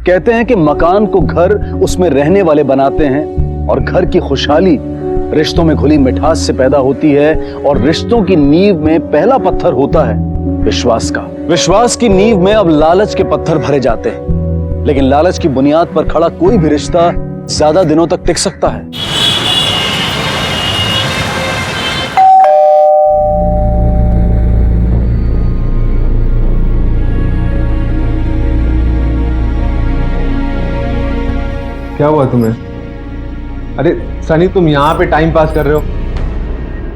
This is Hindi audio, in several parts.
कहते हैं कि मकान को घर उसमें रहने वाले बनाते हैं और घर की खुशहाली रिश्तों में घुली मिठास से पैदा होती है और रिश्तों की नींव में पहला पत्थर होता है विश्वास का। विश्वास की नींव में अब लालच के पत्थर भरे जाते हैं, लेकिन लालच की बुनियाद पर खड़ा कोई भी रिश्ता ज्यादा दिनों तक टिक सकता है। क्या हुआ तुम्हें? अरे सनी, तुम यहाँ पे टाइम पास कर रहे हो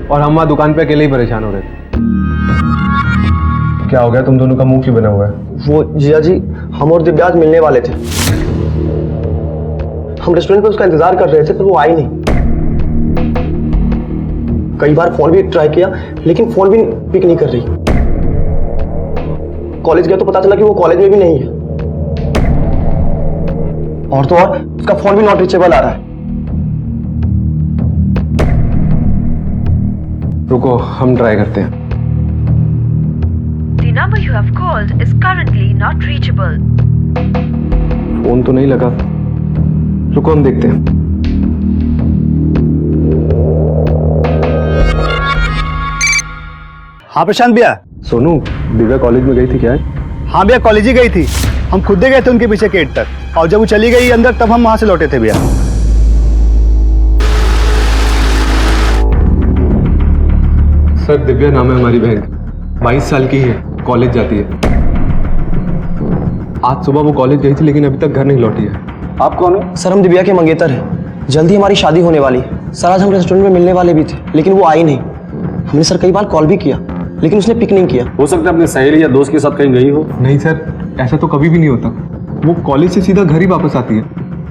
और हम वहाँ दुकान पे अकेले ही परेशान हो रहे थे। क्या हो गया? तुम दोनों का मुंह क्यों बना हुआ है? वो जिया जी, हम और दिव्या आज मिलने वाले थे। हम रेस्टोरेंट पे उसका इंतजार कर रहे थे पर वो आई नहीं। कई बार फोन भी ट्राई किया लेकिन फोन भी पिक नहीं कर रही। कॉलेज गया तो पता चला कि वो कॉलेज में भी नहीं है, और तो और उसका फोन भी नॉट रीचेबल आ रहा है। रुको, हम ट्राई करते हैं। The number you have called is currently not reachable. Phone तो नहीं लगा। रुको, हम देखते हैं। हाँ प्रशांत भैया। सोनू, दिव्या कॉलेज में गई थी क्या? हाँ भैया, कॉलेज ही गई थी। हम खुद ही गए थे उनके पीछे गेट तक, और जब वो चली गई अंदर तब हम वहां से लौटे थे भैया। सर, दिव्या नाम है हमारी बहन, 22 साल की है, कॉलेज जाती है। आज सुबह वो कॉलेज गई थी लेकिन अभी तक घर नहीं लौटी है। आप कौन हो? सर, हम दिव्या के मंगेतर हैं। जल्दी हमारी शादी होने वाली है। सर, आज हम रेस्टोरेंट में मिलने वाले भी थे लेकिन वो आई नहीं। हमने सर कई बार कॉल भी किया लेकिन उसने पिक नहीं किया। हो सकता है अपने सहेली या दोस्त के साथ कहीं गई हो। नहीं सर, ऐसा तो कभी भी नहीं होता। वो कॉलेज से सीधा घर ही वापस आती है,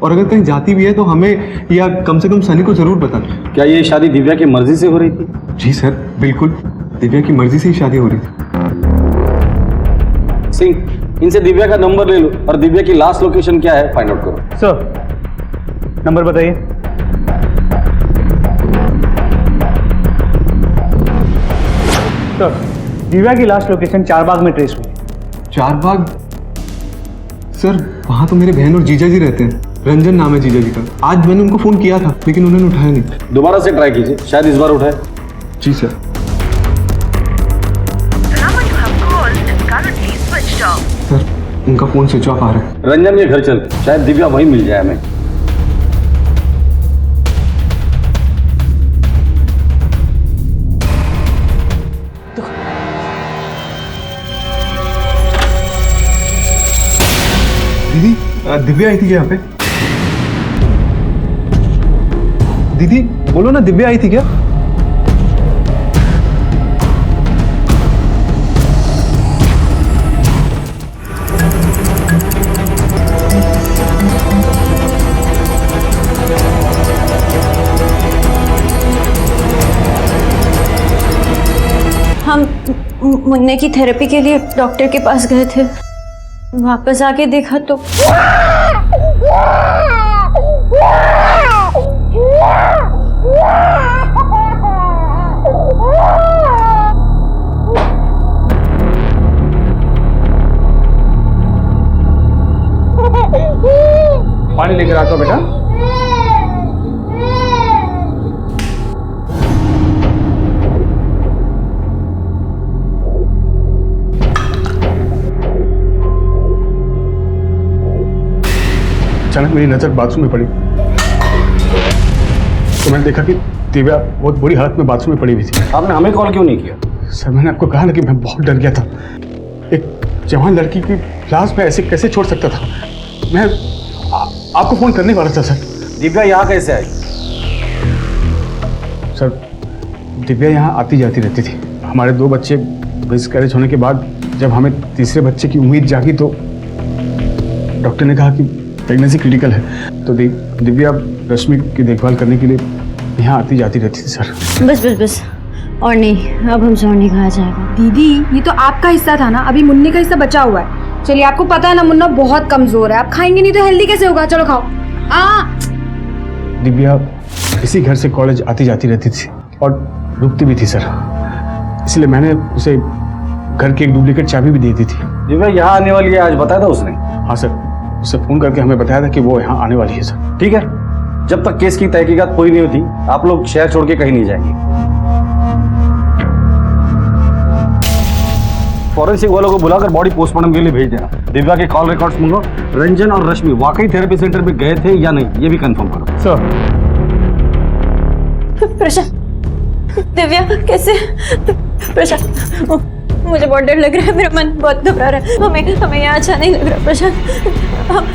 और अगर कहीं जाती भी है तो हमें या कम से कम सनी को जरूर बताना। क्या ये शादी दिव्या की मर्जी से हो रही थी? जी सर, बिल्कुल दिव्या की मर्जी से ही शादी हो रही थी। सिंह, इनसे दिव्या का नंबर ले लो और दिव्या की लास्ट लोकेशन क्या है फाइंड आउट करो। सर, नंबर बताइए। सर, दिव्या की लास्ट लोकेशन चारबाग में ट्रेस हुई। चारबाग? सर, वहाँ तो मेरे बहन और जीजा जी रहते हैं। रंजन नाम है जीजा जी का। आज मैंने उनको फोन किया था लेकिन उन्होंने उठाया नहीं। दोबारा से ट्राई कीजिए, शायद इस बार उठाए। जी sir. The number you have called is currently switched off. Sir, उनका फोन स्विच ऑफ आ रहा है। रंजन के घर चलते, शायद दिव्या वहीं मिल जाए हमें। दीदी, दिव्या आई थी क्या यहाँ पे? दीदी बोलो ना, दिव्या आई थी क्या? हम मुन्ने की थेरेपी के लिए डॉक्टर के पास गए थे। वापस आके देखा तो पानी लेकर आता हूं बेटा। अचानक मेरी नजर बाथरूम में पड़ी तो मैंने देखा कि दिव्या बहुत बुरी हालत में बाथरूम में पड़ी हुई थी। आपने हमें कॉल क्यों नहीं किया? सर, मैंने आपको कहा ना कि मैं बहुत डर गया था। एक जवान लड़की की लाश में ऐसे कैसे छोड़ सकता था। मैं आपको फोन करने वाला था सर। दिव्या यहाँ कैसे आई? सर, दिव्या यहाँ आती जाती रहती थी। हमारे 2 बच्चे मिसकैरेज होने के बाद जब हमें तीसरे बच्चे की उम्मीद जागी तो डॉक्टर ने कहा कि प्रेगनेंसी क्रिटिकल है, तो दिव्या रश्मि की देखभाल करने के लिए यहाँ आती जाती रहती थी सर। बस बस बस, और नहीं, अब हमसे और नहीं खाया जाएगा। दीदी, ये तो आपका हिस्सा था ना, अभी मुन्ने का हिस्सा बचा हुआ है। चलिए, आपको पता है ना मुन्ना बहुत कमजोर है, आप खाएंगे नहीं तो हेल्दी कैसे होगा। चलो खाओ। दिव्या इसी घर से कॉलेज आती जाती रहती थी और रुकती भी थी सर, इसलिए मैंने उसे घर की एक डुप्लीकेट चाबी भी दे दी थी। दिव्या यहाँ आने वाली है आज बताया था उसने? हाँ सर, उससे फ़ोन करके हमें बताया था कि वो यहाँ आने वाली है सर। ठीक है, जब तक केस की तहकीकात पूरी नहीं होती आप लोग शहर छोड़ के कहीं नहीं जाएंगे। फॉरेंसिक वालों को बुलाकर बॉडी पोस्टमार्टम के लिए भेज देना। दिव्या के कॉल रिकॉर्ड्स मंगो। रंजन और रश्मि वाकई थेरेपी सेंटर पे गए थे या नहीं, ये भी कंफर्म करो। सर प्रशांत, दिव्या कैसे? प्रशांत, मुझे बहुत डर लग रहा है, मेरा मन बहुत घबरा रहा है। हमें यहाँ अच्छा नहीं लग रहा प्रशांत।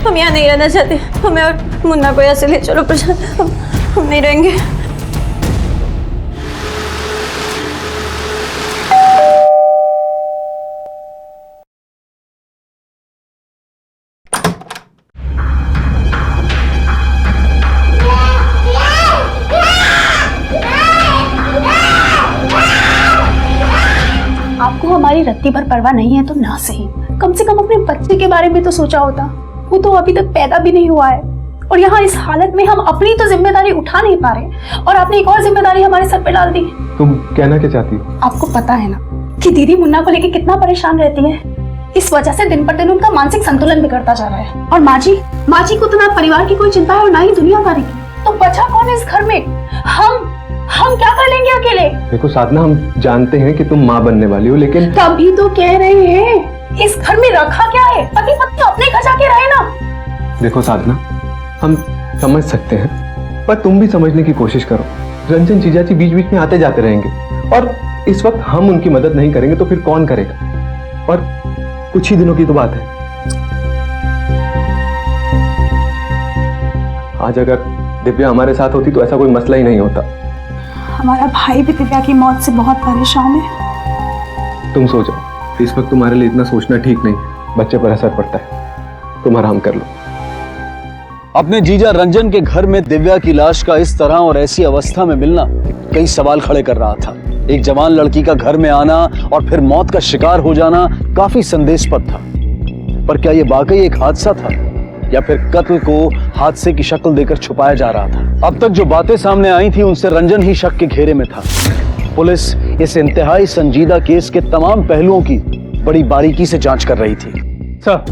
हम यहाँ नहीं रहना चाहते। हमें और मुन्ना को यहाँ से ले चलो प्रशांत। हम नहीं रहेंगे। आपको हमारी रत्ती भर परवाह नहीं है तो ना सही, कम से कम अपने बच्चे के बारे में तो सोचा होता। वो तो अभी तक पैदा भी नहीं हुआ है और यहाँ इस हालत में हम अपनी तो जिम्मेदारी उठा नहीं पा रहे और आपने एक और जिम्मेदारी हमारे सर पे डाल दी। तुम कहना क्या चाहती हो? आपको पता है ना कि दीदी मुन्ना को लेकर कितना परेशान रहती है। इस वजह से दिन पर दिन उनका मानसिक संतुलन बिगड़ता जा रहा है। और माँ जी को तो ना परिवार की कोई चिंता है और ना ही दुनियादारी की। तो बचा कौन है इस घर में? हम क्या कर लेंगे अकेले? देखो साधना, हम जानते हैं कि तुम माँ बनने वाली हो, लेकिन तभी तो कह रहे हैं इस घर में रखा क्या है? पति पत्नी अपने घर जाके रहे ना। देखो साधना, हम समझ सकते हैं पर तुम भी समझने की कोशिश करो। रंजन जीजाजी बीच बीच में आते जाते रहेंगे और इस वक्त हम उनकी मदद नहीं करेंगे तो फिर कौन करेगा? और कुछ ही दिनों की तो बात है। आज अगर दिव्या हमारे साथ होती तो ऐसा कोई मसला ही नहीं होता। हमारा भाई भी दिव्या की मौत से बहुत परेशान है। तुम सो जाओ, इस वक्त तुम्हारे लिए इतना सोचना ठीक नहीं है। बच्चे पर असर पड़ता है, तुम आराम कर लो। अपने जीजा रंजन के घर में दिव्या की लाश का इस तरह और ऐसी अवस्था में मिलना कई सवाल खड़े कर रहा था। एक जवान लड़की का घर में आना और फिर मौत का शिकार हो जाना काफी संदेहास्पद था। पर क्या यह वाकई एक हादसा था या फिर कत्ल को हादसे की शक्ल देकर छुपाया जा रहा था? अब तक जो बातें सामने आई थी उनसे रंजन ही शक के घेरे में था। पुलिस इस इंतहाई संजीदा केस के तमाम पहलुओं की बड़ी बारीकी से जांच कर रही थी। सर,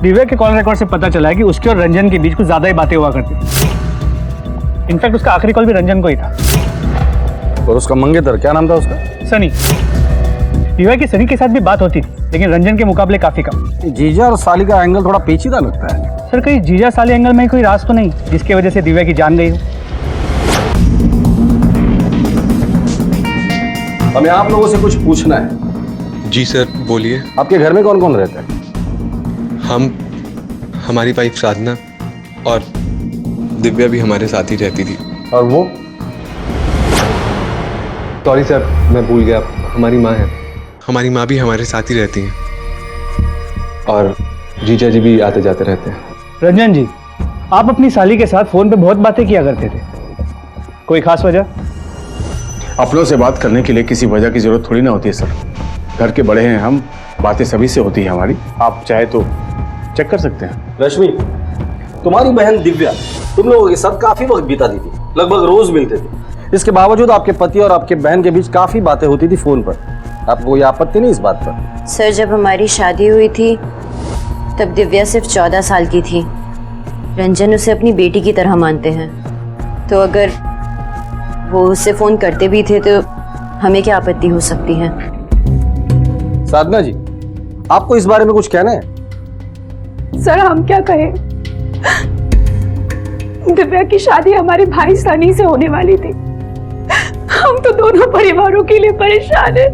दिव्या के कॉल रिकॉर्ड से पता चला है कि उसके और रंजन के बीच कुछ ज्यादा ही बातें हुआ करती थी। इनफैक्ट उसका आखिरी कॉल भी रंजन को ही था। और उसका मंगेतर क्या नाम था उसका? सनी। दिव्या की सनी के साथ भी बात होती थी, लेकिन रंजन के मुकाबले काफी कम। जीजा और साली का एंगल थोड़ा पेचीदा लगता है। सर, कहीं जीजा साली एंगल में कोई राज तो नहीं जिसकी वजह से दिव्या की जान गई हो? हमें आप लोगों से कुछ पूछना है। जी सर, बोलिए। आपके घर में कौन कौन रहता है? हमारी वाइफ साधना और दिव्या भी हमारे साथ ही रहती थी। और वो? सॉरी सर, मैं भूल गया, हमारी माँ है। हमारी माँ भी हमारे साथ ही रहती हैं। और जीजा जी भी आते जाते रहते हैं। रंजन जी, आप अपनी साली के साथ फोन पे बहुत बातें किया करते थे, कोई खास वजह? अपनों से बात करने के लिए किसी वजह की जरूरत थोड़ी ना होती है सर। घर के बड़े हैं हम, बातें सभी से होती है हमारी। आप चाहे तो चेक कर सकते हैं। रश्मि, तुम्हारी बहन दिव्या तुम लोगों के साथ काफी वक्त बिताती थी, लगभग रोज मिलते थे। इसके बावजूद आपके पति और आपके बहन के बीच काफी बातें होती थी फोन पर। आपको कोई आपत्ति नहीं इस बात पर? सर, जब हमारी शादी हुई थी तब दिव्या सिर्फ 14 साल की थी। रंजन उसे अपनी बेटी की तरह मानते हैं, तो अगर वो उससे फोन करते भी थे तो हमें क्या आपत्ति हो सकती है? साधना जी, आपको इस बारे में कुछ कहना है? सर, हम क्या कहें? दिव्या की शादी हमारे भाई सनी से होने वाली थी। हम तो दोनों परिवारों के लिए परेशान हैं।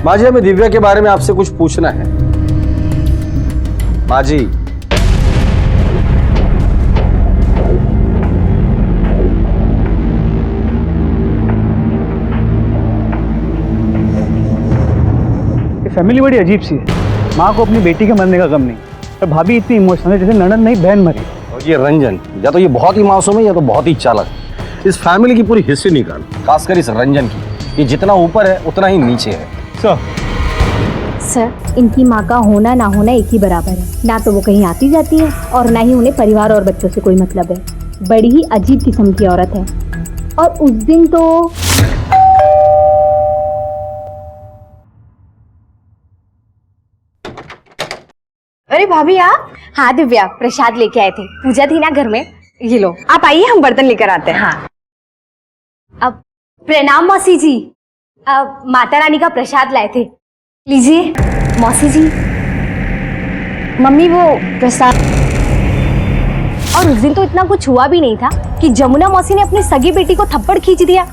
माँ जी, हमें दिव्या के बारे में आपसे कुछ पूछना है। माँ जी, फैमिली बड़ी अजीब सी है। माँ को अपनी बेटी के मरने का गम नहीं, पर भाभी इतनी इमोशनल है जैसे ननद नहीं बहन मरी। और ये रंजन, या तो ये बहुत ही मासूम है या तो बहुत ही चालाक। इस फैमिली की पूरी हिस्ट्री निकाल, खासकर इस रंजन की। ये जितना ऊपर है उतना ही नीचे है। सर, इनकी माँ का होना ना होना एक ही बराबर है। ना तो वो कहीं आती जाती है और ना ही उन्हें परिवार और बच्चों से कोई मतलब है। बड़ी ही अजीब किस्म की औरत है। और उस दिन तो भाभी आप? हाँ दिव्या, प्रसाद लेके आए थे, पूजा थी ना घर में। ये लो, आप आइए, हम बर्तन लेकर आते हैं। हाँ। अब प्रणाम मौसी जी, अब माता रानी का प्रसाद लाए थे, लीजिए। मौसी जी, मम्मी वो प्रसाद। और उस दिन तो इतना कुछ हुआ भी नहीं था कि जमुना मौसी ने अपनी सगी बेटी को थप्पड़ खींच दिया।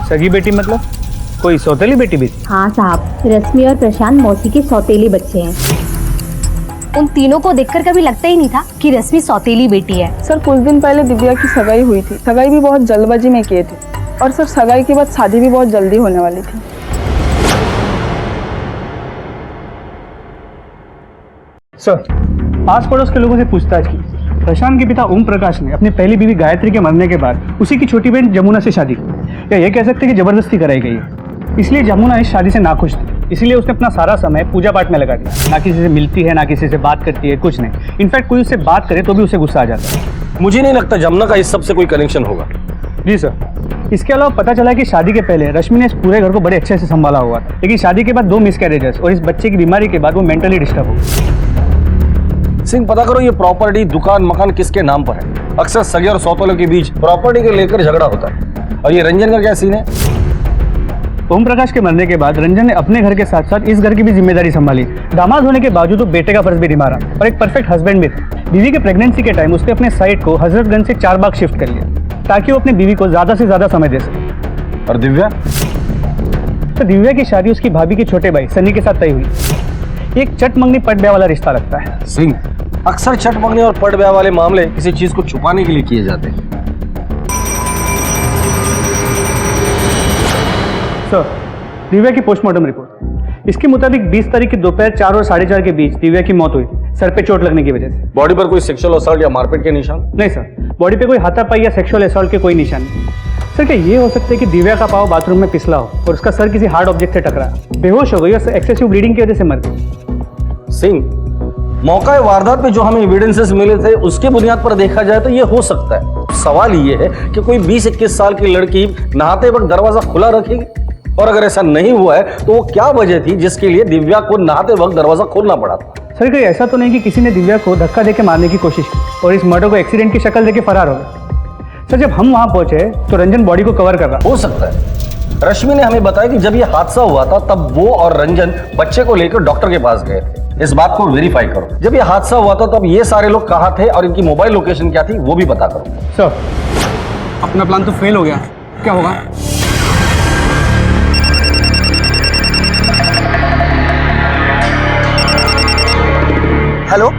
सगी बेटी मतलब कोई सौतेली बेटी भी? हाँ साहब, रश्मि और प्रशांत मौसी के सौतेली बच्चे हैं। उन तीनों को देखकर कभी लगता ही नहीं था कि रश्मि सौतेली बेटी है। सर कुछ दिन पहले दिव्या की सगाई हुई थी, सगाई भी बहुत जल्दबाजी में किए थे, और सर सगाई के बाद शादी भी बहुत जल्दी होने वाली थी। सर, आस पड़ोस के लोगों से पूछताछ की, प्रशांत के पिता ओम प्रकाश ने अपनी पहली बीवी गायत्री के मरने के बाद उसी की छोटी बहन जमुना से शादी की, या ये कह सकते हैं कि जबरदस्ती कराई गई है। इसलिए जमुना इस शादी से नाखुश थी, इसलिए उसने अपना सारा समय पूजा पाठ में लगा दिया। ना किसी से मिलती है, ना किसी से बात करती है, कुछ नहीं। इनफैक्ट कोई उससे बात करे तो भी उसे गुस्सा आ जाता है। मुझे नहीं लगता जमुना का इस सब से कोई कनेक्शन होगा। जी सर। इसके अलावा पता चला कि शादी के पहले रश्मि ने इस पूरे घर को बड़े अच्छे से संभाला हुआ था, लेकिन शादी के बाद 2 मिसकैरेजेस और इस बच्चे की बीमारी के बाद वो मेंटली डिस्टर्ब हो गई। सिंह, पता करो ये प्रॉपर्टी, दुकान, मकान किसके नाम पर है। अक्सर सगे और सौतेलों के बीच प्रॉपर्टी के लेकर झगड़ा होता है। और ये रंजन का क्या सीन है? ओम प्रकाश के मरने के बाद रंजन ने अपने घर के साथ साथ इस घर की भी जिम्मेदारी संभाली। दामाद होने के बावजूद वो बेटे का फर्ज भी निभाया और एक परफेक्ट हस्बैंड भी था। बीवी के प्रेगनेंसी के टाइम उसने अपने साइट को हजरतगंज से 4 बाग शिफ्ट कर लिया ताकि वो अपनी बीवी को ज्यादा से ज्यादा समय दे सके। और दिव्या? तो दिव्या की शादी उसकी भाभी के छोटे भाई सनी के साथ तय हुई। एक चट मंगनी पट ब्याह वाला रिश्ता लगता है। सिंह, अक्सर चट मंगनी और पट ब्याह वाले मामले किसी चीज को छुपाने के लिए किए जाते हैं। सर, दिव्या की पोस्टमार्टम रिपोर्ट, इसके मुताबिक 20 तारीख की दोपहर 4 और 4:30 के बीच दिव्या की मौत हुई, सर पे चोट लगने की वजह से। बॉडी पर कोई सेक्सुअल असॉल्ट या मारपीट के निशान? नहीं सर, बॉडी पे कोई हाथापाई या सेक्सुअल असॉल्ट के कोई निशान नहीं। सर, क्या ये हो सकता है कि दिव्या का पाँव बाथरूम में फिसला हो और उसका सर किसी हार्ड ऑब्जेक्ट से टकरा, बेहोश हो गई और एक्सेसिव ब्लीडिंग की वजह से मर गई? सिंह, मौका वारदात पे जो हमें एविडेंसेस मिले थे उसके बुनियाद पर देखा जाए तो ये हो सकता है। सवाल ये है कि कोई 20-21 साल की लड़की नहाते वक्त दरवाजा खुला रखेगी, और अगर ऐसा नहीं हुआ है तो वो क्या वजह थी जिसके लिए दिव्या को नहाते वक्त दरवाजा खोलना पड़ा था? सर, कोई ऐसा तो नहीं कि किसी ने दिव्या को धक्का देके मारने की कोशिश की और इस मर्डर को एक्सीडेंट की शक्ल देके फरार हो गए। सर, जब हम वहां पहुंचे तो रंजन बॉडी को कवर कर रहा। हो सकता है। रश्मि ने हमें बताया कि जब ये हादसा हुआ था तब वो और रंजन बच्चे को लेकर डॉक्टर के पास गए थे। इस बात को वेरीफाई करो। जब ये हादसा हुआ था तब ये सारे लोग कहाँ थे और इनकी मोबाइल लोकेशन क्या थी वो भी पता करो। सर, अपना प्लान तो फेल हो गया, क्या होगा? हेलो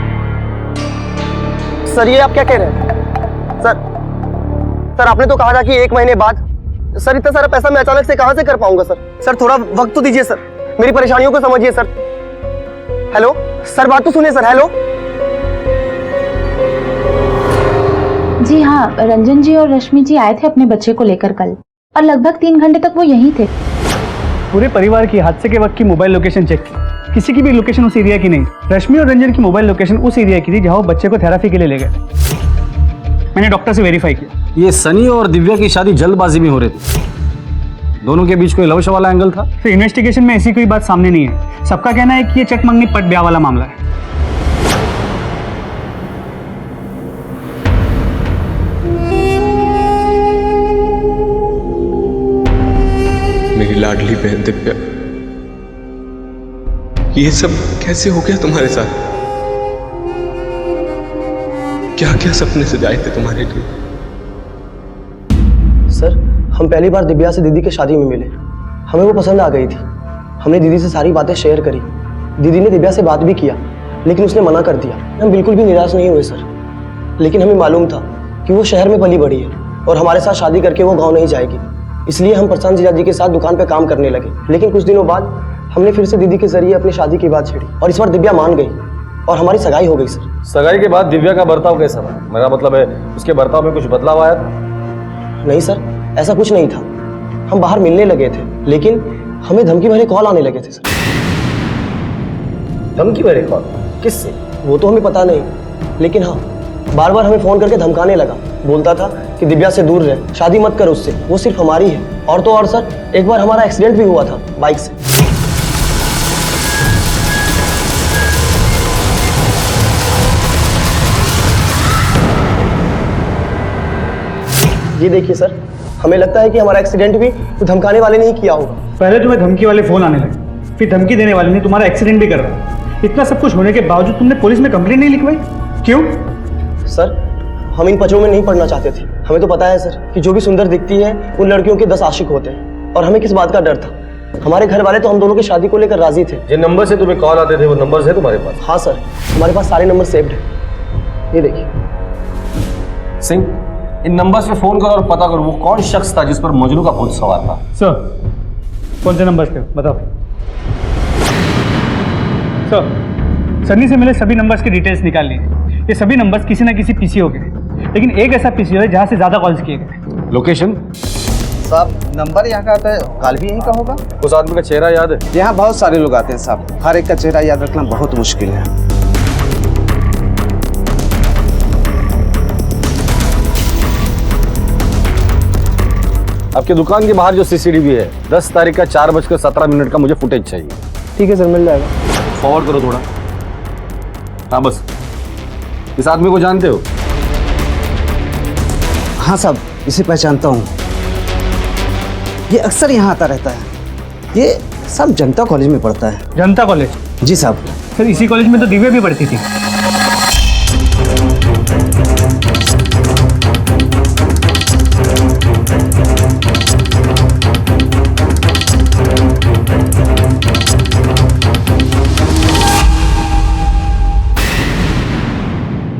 सर, ये आप क्या कह रहे हैं? सर आपने तो कहा था कि 1 महीने बाद। सर, इतना सारा पैसा मैं अचानक से कहां से कर पाऊंगा सर? थोड़ा वक्त तो दीजिए सर, मेरी परेशानियों को समझिए सर। हेलो सर, बात तो सुनिए सर। हेलो जी हाँ, रंजन जी और रश्मि जी आए थे अपने बच्चे को लेकर कल, और लगभग 3 घंटे तक वो यहीं थे। पूरे परिवार की हादसे के वक्त की मोबाइल लोकेशन चेक की, किसी की भी लोकेशन उस एरिया की नहीं। रश्मि और रंजन की मोबाइल लोकेशन उस एरिया की थी जहां वो बच्चे को थेरेपी के लिए ले गए। मैंने डॉक्टर से वेरीफाई किया। ये सनी और दिव्या की शादी जल्दबाजी में हो रही थी, दोनों के बीच कोई लव वाला एंगल था? तो इन्वेस्टिगेशन में ऐसी कोई बात सामने नहीं है। सबका कहना है कि ये चट मंगनी पट ब्याह वाला मामला है। मेरी लाडली बहन दिव्या, ये सब कैसे हो गया तुम्हारे साथ? क्या क्या सपने सजाए थे तुम्हारे लिए? सर, हम पहली बार दिव्या से दीदी की शादी में मिले। हमें वो पसंद आ गई थी। हमने दीदी से सारी बातें शेयर करी। दीदी ने दिव्या से बात भी किया, लेकिन उसने मना कर दिया। हम बिल्कुल भी निराश नहीं हुए सर, लेकिन हमें मालूम था कि वो शहर में पली बड़ी है और हमारे साथ शादी करके वो गाँव नहीं जाएगी। इसलिए हम प्रशांत जीजा जी के साथ दुकान पर काम करने लगे। लेकिन कुछ दिनों बाद हमने फिर से दीदी के जरिए अपनी शादी की बात छेड़ी और इस बार दिव्या मान गई और हमारी सगाई हो गई सर। सगाई के बाद दिव्या का बर्ताव कैसा था? मेरा मतलब है उसके बर्ताव में कुछ बदलाव आया था? नहीं सर, ऐसा कुछ नहीं था। हम बाहर मिलने लगे थे, लेकिन हमें धमकी भरे कॉल आने लगे थे सर। धमकी भरे कॉल? किससे? वो तो हमें पता नहीं, लेकिन हाँ, बार बार हमें फोन करके धमकाने लगा। बोलता था कि दिव्या से दूर रहे, शादी मत कर उससे, वो सिर्फ हमारी है। और तो और सर, एक बार हमारा एक्सीडेंट भी हुआ था बाइक से। ये देखिए सर, हमें लगता है कि हमारा एक्सीडेंट भी तो धमकाने वाले ने ही किया होगा। पहले तुम्हें धमकी वाले फोन आने लगे, फिर धमकी देने वाले ने तुम्हारा एक्सीडेंट भी करवाया। इतना सब कुछ होने के बावजूद तुमने पुलिस में कंप्लेंट नहीं लिखवाई, क्यों? सर, हम इन पचड़ों में नहीं पड़ना चाहते थे। हमें तो पता है सर कि जो भी सुंदर दिखती है उन लड़कियों के 10 आशिक होते हैं, और हमें किस बात का डर था? हमारे घर वाले तो हम दोनों की शादी को लेकर राजी थे। जिन नंबर से तुम्हें कॉल आते थे वो नंबर है तुम्हारे पास? हाँ सर, हमारे पास सारे नंबर सेव्ड है। ये देखिए। सिंह, इन नंबर्स पे फोन करो और पता करो वो कौन शख्स था जिस पर मजनू का भूत सवार था। सर, कौन से नंबर्स पे बताओ। सर, सन्नी से मिले सभी नंबर्स की डिटेल्स निकाल लिए। ये सभी नंबर्स किसी ना किसी पीसीओ के, लेकिन एक ऐसा पीसीओ है जहां से ज्यादा कॉल्स किए गए। लोकेशन? साहब, नंबर यहाँ का आता है, कॉल भी यहीं का होगा। उस आदमी का चेहरा याद है? यहाँ बहुत सारे लोग आते हैं साहब, हर एक का चेहरा याद रखना बहुत मुश्किल है। आपकी दुकान के बाहर जो सीसीटीवी है 10 तारीख का 4:17 का मुझे फुटेज चाहिए। ठीक है सर, मिल जाएगा। फॉरवर्ड करो थोड़ा। हाँ बस। इस आदमी को जानते हो? हाँ साहब, इसे पहचानता हूँ, ये अक्सर यहाँ आता रहता है। ये सब जनता कॉलेज में पढ़ता है। जनता कॉलेज? जी साहब। सर, इसी कॉलेज में तो दिव्या भी पढ़ती थी।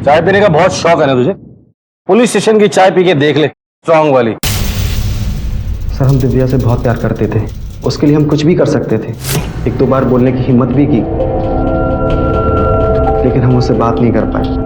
चाय पीने का बहुत शौक है ना तुझे? पुलिस स्टेशन की चाय पी के देख ले, स्ट्रांग वाली। सर, हम दिव्या से बहुत प्यार करते थे, उसके लिए हम कुछ भी कर सकते थे। 1-2 बार बोलने की हिम्मत भी की, लेकिन हम उससे बात नहीं कर पाए।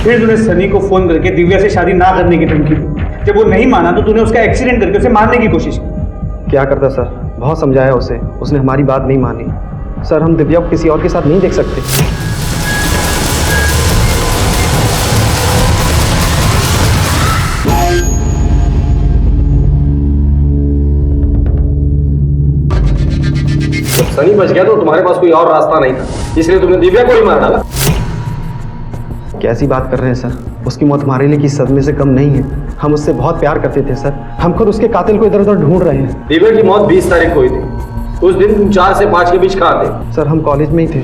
फिर तूने सनी को फोन करके दिव्या से शादी ना करने की धमकी दी। जब वो नहीं माना तो तूने उसका एक्सीडेंट करके उसे मारने की कोशिश की। क्या करता सर, बहुत समझाया उसे, उसने हमारी बात नहीं मानी। सर, हम दिव्या को किसी और के साथ नहीं देख सकते। सनी बच गया तो तुम्हारे पास कोई और रास्ता नहीं था, इसलिए तुमने दिव्या को ही मार डाला। कैसी बात कर रहे हैं सर, उसकी मौत हमारे लिए किसी सदमे से कम नहीं है। हम उससे बहुत प्यार करते थे सर, हम खुद उसके कातिल को इधर उधर ढूंढ रहे हैं। दिव्या की मौत 20 तारीख को हुई थी। उस दिन तुम 4 से 5 के बीच कहाँ थे? सर, हम कॉलेज में ही थे।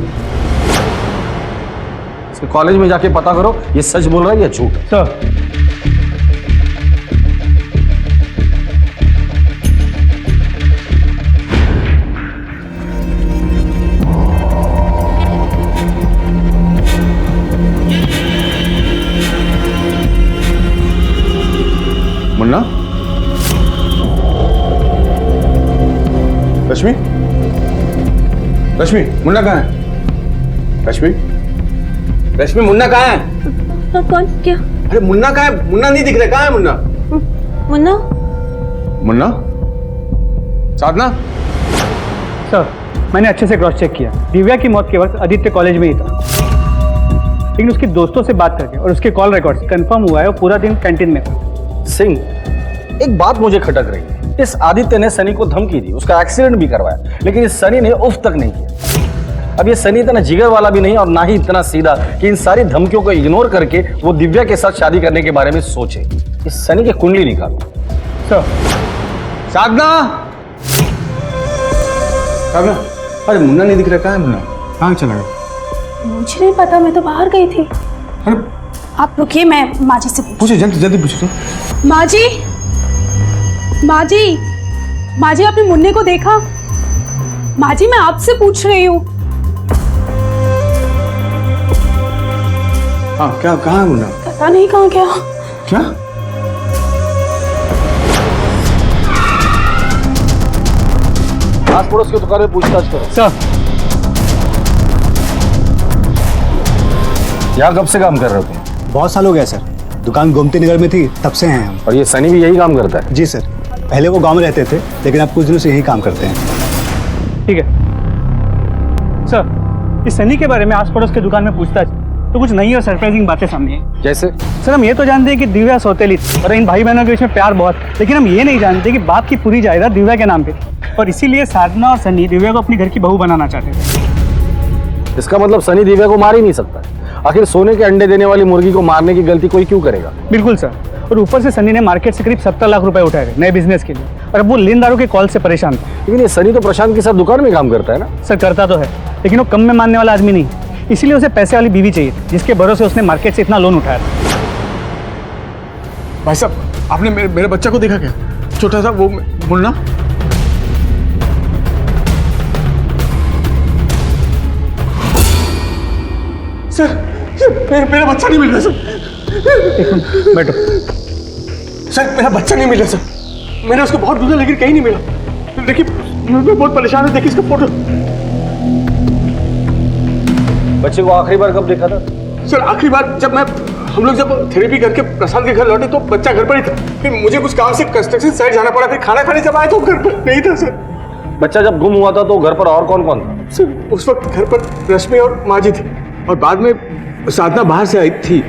इसके कॉलेज में जाके पता करो ये सच बोल रहा है या झूठ। सर, मुन्ना? रश्मि? रश्मि, मुन्ना कहाँ है? रश्मि? रश्मि, मुन्ना कहाँ है? कौन? क्या? अरे मुन्ना कहाँ है? मुन्ना नहीं दिख रहा, कहाँ है मुन्ना? मुन्ना? मुन्ना? साधना? सर, मैंने अच्छे से क्रॉस चेक किया। दिव्या की मौत के वक्त आदित्य कॉलेज में ही था, लेकिन उसके दोस्तों से बात करके और उसके कॉल रिकॉर्ड से कंफर्म हुआ है वो पूरा दिन कैंटीन में था। सिंह, एक बात मुझे खटक रही है। इस आदित्य ने सनी को धमकी दी, उसका एक्सीडेंट भी करवाया, लेकिन इस सनी ने उफ तक नहीं किया। अब ये सनी इतना जिगर वाला भी नहीं और ना ही इतना सीधा कि इन सारी धमकियों को इग्नोर करके वो दिव्या के साथ शादी करने के बारे में सोचे। इस सनी की कुंडली निकालो। सर, साधना? साधना? अरे मुन्ना नहीं दिख रहा, कहाँ है मुन्ना? कहाँ चला गया? मुझे नहीं पता, मैं तो बाहर गई थी। अरे आप रुकिए, मैं माँ जी से पूछो, जल्दी जल्दी पूछो। माँ जी, माँ जी, माँ जी, आपने मुन्ने को देखा? माँ जी, मैं आपसे पूछ रही हूँ। हाँ, क्या, कहाँ है मुन्ना? पता नहीं कहाँ गया। क्या? आस पड़ोस की दुकान में पूछताछ करो। सर, यहाँ कब से काम कर रहे हो तुम? बहुत साल हो गया सर, दुकान गोमती नगर में थी तब से हैं हम। और ये सनी भी यही काम करता है? जी सर, पहले वो गांव में रहते थे, लेकिन अब कुछ दिनों से यही काम करते हैं। ठीक है सर, इस सनी के बारे में आस पड़ोस के दुकान में पूछताछ तो कुछ नई और सरप्राइजिंग बातें सामने आई। जैसे? सर हम ये तो जानते हैं कि दिव्या सौतेली थी और इन भाई बहनों के बीच में प्यार बहुत, लेकिन हम ये नहीं जानते कि बाप की पूरी जायदाद दिव्या के नाम पे थी और इसीलिए साधना और सनी दिव्या को अपनी घर की बहू बनाना चाहते थे। इसका मतलब सनी दिव्या को मार ही नहीं सकता। आखिर सोने के अंडे देने वाली मुर्गी को मारने की गलती कोई क्यों करेगा? बिल्कुल सर, और ऊपर से सनी ने मार्केट से करीब 70 लाख रुपए उठाए थे नए बिजनेस के लिए और अब वो लेनदारों के कॉल से परेशान था। लेकिन ये सनी तो प्रशांत के साथ दुकान में काम करता है ना? सर करता तो है, लेकिन वो कम में मानने वाला आदमी नहीं, इसीलिए उसे पैसे वाली बीवी चाहिए थी जिसके भरोसे उसने मार्केट से इतना लोन उठाया था। भाई साहब आपने मेरे बच्चा को देखा क्या? छोटा सा वो मुन्ना। सर मेरा बच्चा नहीं मिल रहा सर। एक मिनट बैठो। सर मेरा बच्चा नहीं मिल रहा सर, मैंने उसको बहुत ढूंढा लेकिन कहीं नहीं मिला। देखिए मैं बहुत परेशान हूँ, देखिए इसका फोटो। बच्चे को आखिरी बार कब देखा था? सर आखिरी बार जब हम लोग जब थेरेपी करके प्रशांत के घर लौटे तो बच्चा घर पर ही था। फिर मुझे कुछ काम से कंस्ट्रक्शन साइट जाना पड़ा, फिर खाना खाने जब आए तो घर पर नहीं था सर। बच्चा जब गुम हुआ था तो घर पर और कौन कौन था? सर उस वक्त घर पर रश्मि और माजी थी और बाद में साधना बाहर से आई थी।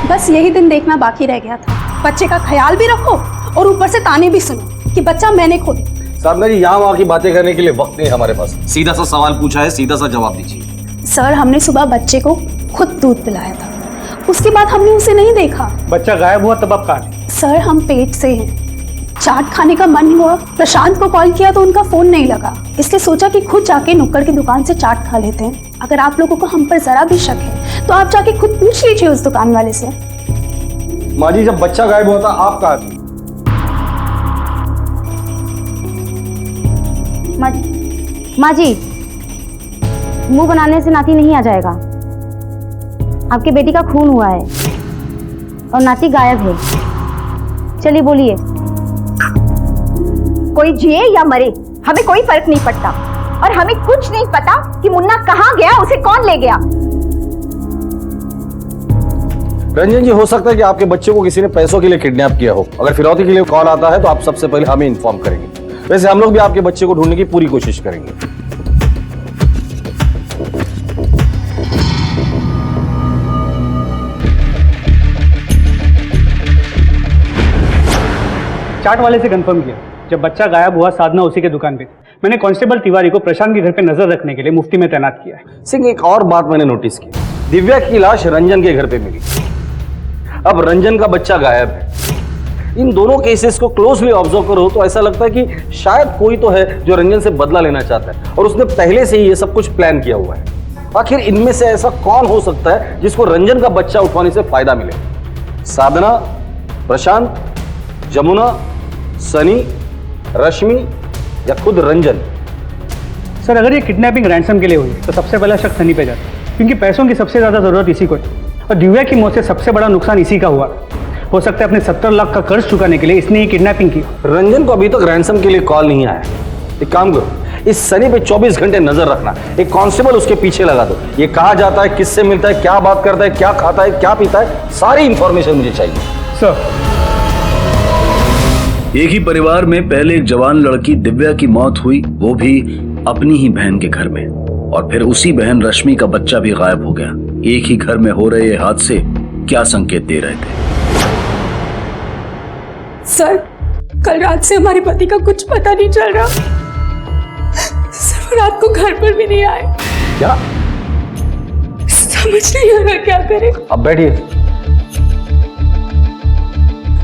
बस यही दिन देखना बाकी रह गया था। बच्चे का ख्याल भी रखो और ऊपर से ताने भी सुनो कि बच्चा मैंने खो दिया। साधना जी यहाँ वहाँ की बातें करने के लिए वक्त नहीं हमारे पास। सीधा सा सवाल पूछा है, सीधा सा जवाब दीजिए। सर हमने सुबह बच्चे को खुद दूध पिलाया था, उसके बाद हमने उसे नहीं देखा। बच्चा गायब हुआ तब आप कहाँ? सर हम पेट से हैं, चाट खाने का मन हुआ, प्रशांत को कॉल किया तो उनका फोन नहीं लगा, इसलिए सोचा कि खुद जाके नुक्कड़ की दुकान से चाट खा लेते हैं। अगर आप लोगों को हम पर जरा भी शक है तो आप जाके खुद पूछ लीजिए उस दुकान वाले से। माँ जी जब बच्चा गायब हुआ था आप कहाँ थी? माँ जी मुंह बनाने से नाती नहीं आ जाएगा। आपके बेटी का खून हुआ है और नाती गायब है। चलिए बोलिए। कोई जिए या मरे हमें कोई फर्क नहीं पड़ता और हमें कुछ नहीं पता कि मुन्ना कहाँ गया, उसे कौन ले गया। रंजन जी हो सकता है कि आपके बच्चे को किसी ने पैसों के लिए किडनैप किया हो। अगर फिरौती के लिए कॉल आता है तो आप सबसे पहले हमें इन्फॉर्म करेंगे। वैसे हम लोग भी आपके बच्चे को ढूंढने की पूरी कोशिश करेंगे। चाट वाले से कंफर्म किया, जब बच्चा गायब हुआ साधना उसी के दुकान पे थी। मैंने कांस्टेबल तिवारी को प्रशांत के घर पे नजर रखने के लिए मुफ्ती में तैनात किया है। सिंह एक और बात मैंने नोटिस की, दिव्या की लाश रंजन के घर पे मिली। अब रंजन का बच्चा गायब है। इन दोनों केसेस को क्लोजली ऑब्जर्व करो तो ऐसा लगता है कि शायद कोई तो है जो रंजन से बदला लेना चाहता है और उसने पहले से ही ये सब कुछ प्लान किया हुआ है। आखिर इनमें से ऐसा कौन हो सकता है जिसको रंजन का बच्चा उठवाने से फायदा मिले? साधना, प्रशांत, जमुना, सनी, रश्मि या खुद रंजन? सर अगर ये किडनैपिंग रैंसम के लिए हुई तो सबसे पहला शक सनी पे जाता है, क्योंकि पैसों की सबसे ज्यादा जरूरत इसी को है और दिव्या की मौत से सबसे बड़ा नुकसान इसी का हुआ। हो सकता है अपने 70 लाख का कर्ज चुकाने के लिए इसने ही किडनैपिंग की। रंजन को अभी तक रैंसम के लिए कॉल नहीं आया। एक काम करो, इस सनी पे 24 घंटे नजर रखना, एक कांस्टेबल उसके पीछे लगा दो। ये कहाँ जाता है, किससे मिलता है, क्या बात करता है, क्या खाता है, क्या पीता है, सारी इंफॉर्मेशन मुझे चाहिए। सर एक ही परिवार में पहले एक जवान लड़की दिव्या की मौत हुई, वो भी अपनी ही बहन के घर में, और फिर उसी बहन रश्मि का बच्चा भी गायब हो गया। एक ही घर में हो रहे ये हादसे क्या संकेत दे रहे थे? सर कल रात से हमारे पति का कुछ पता नहीं चल रहा। सर वो रात को घर पर भी नहीं आए। क्या? समझ नहीं आ रहा क्या करें। अब बैठिए।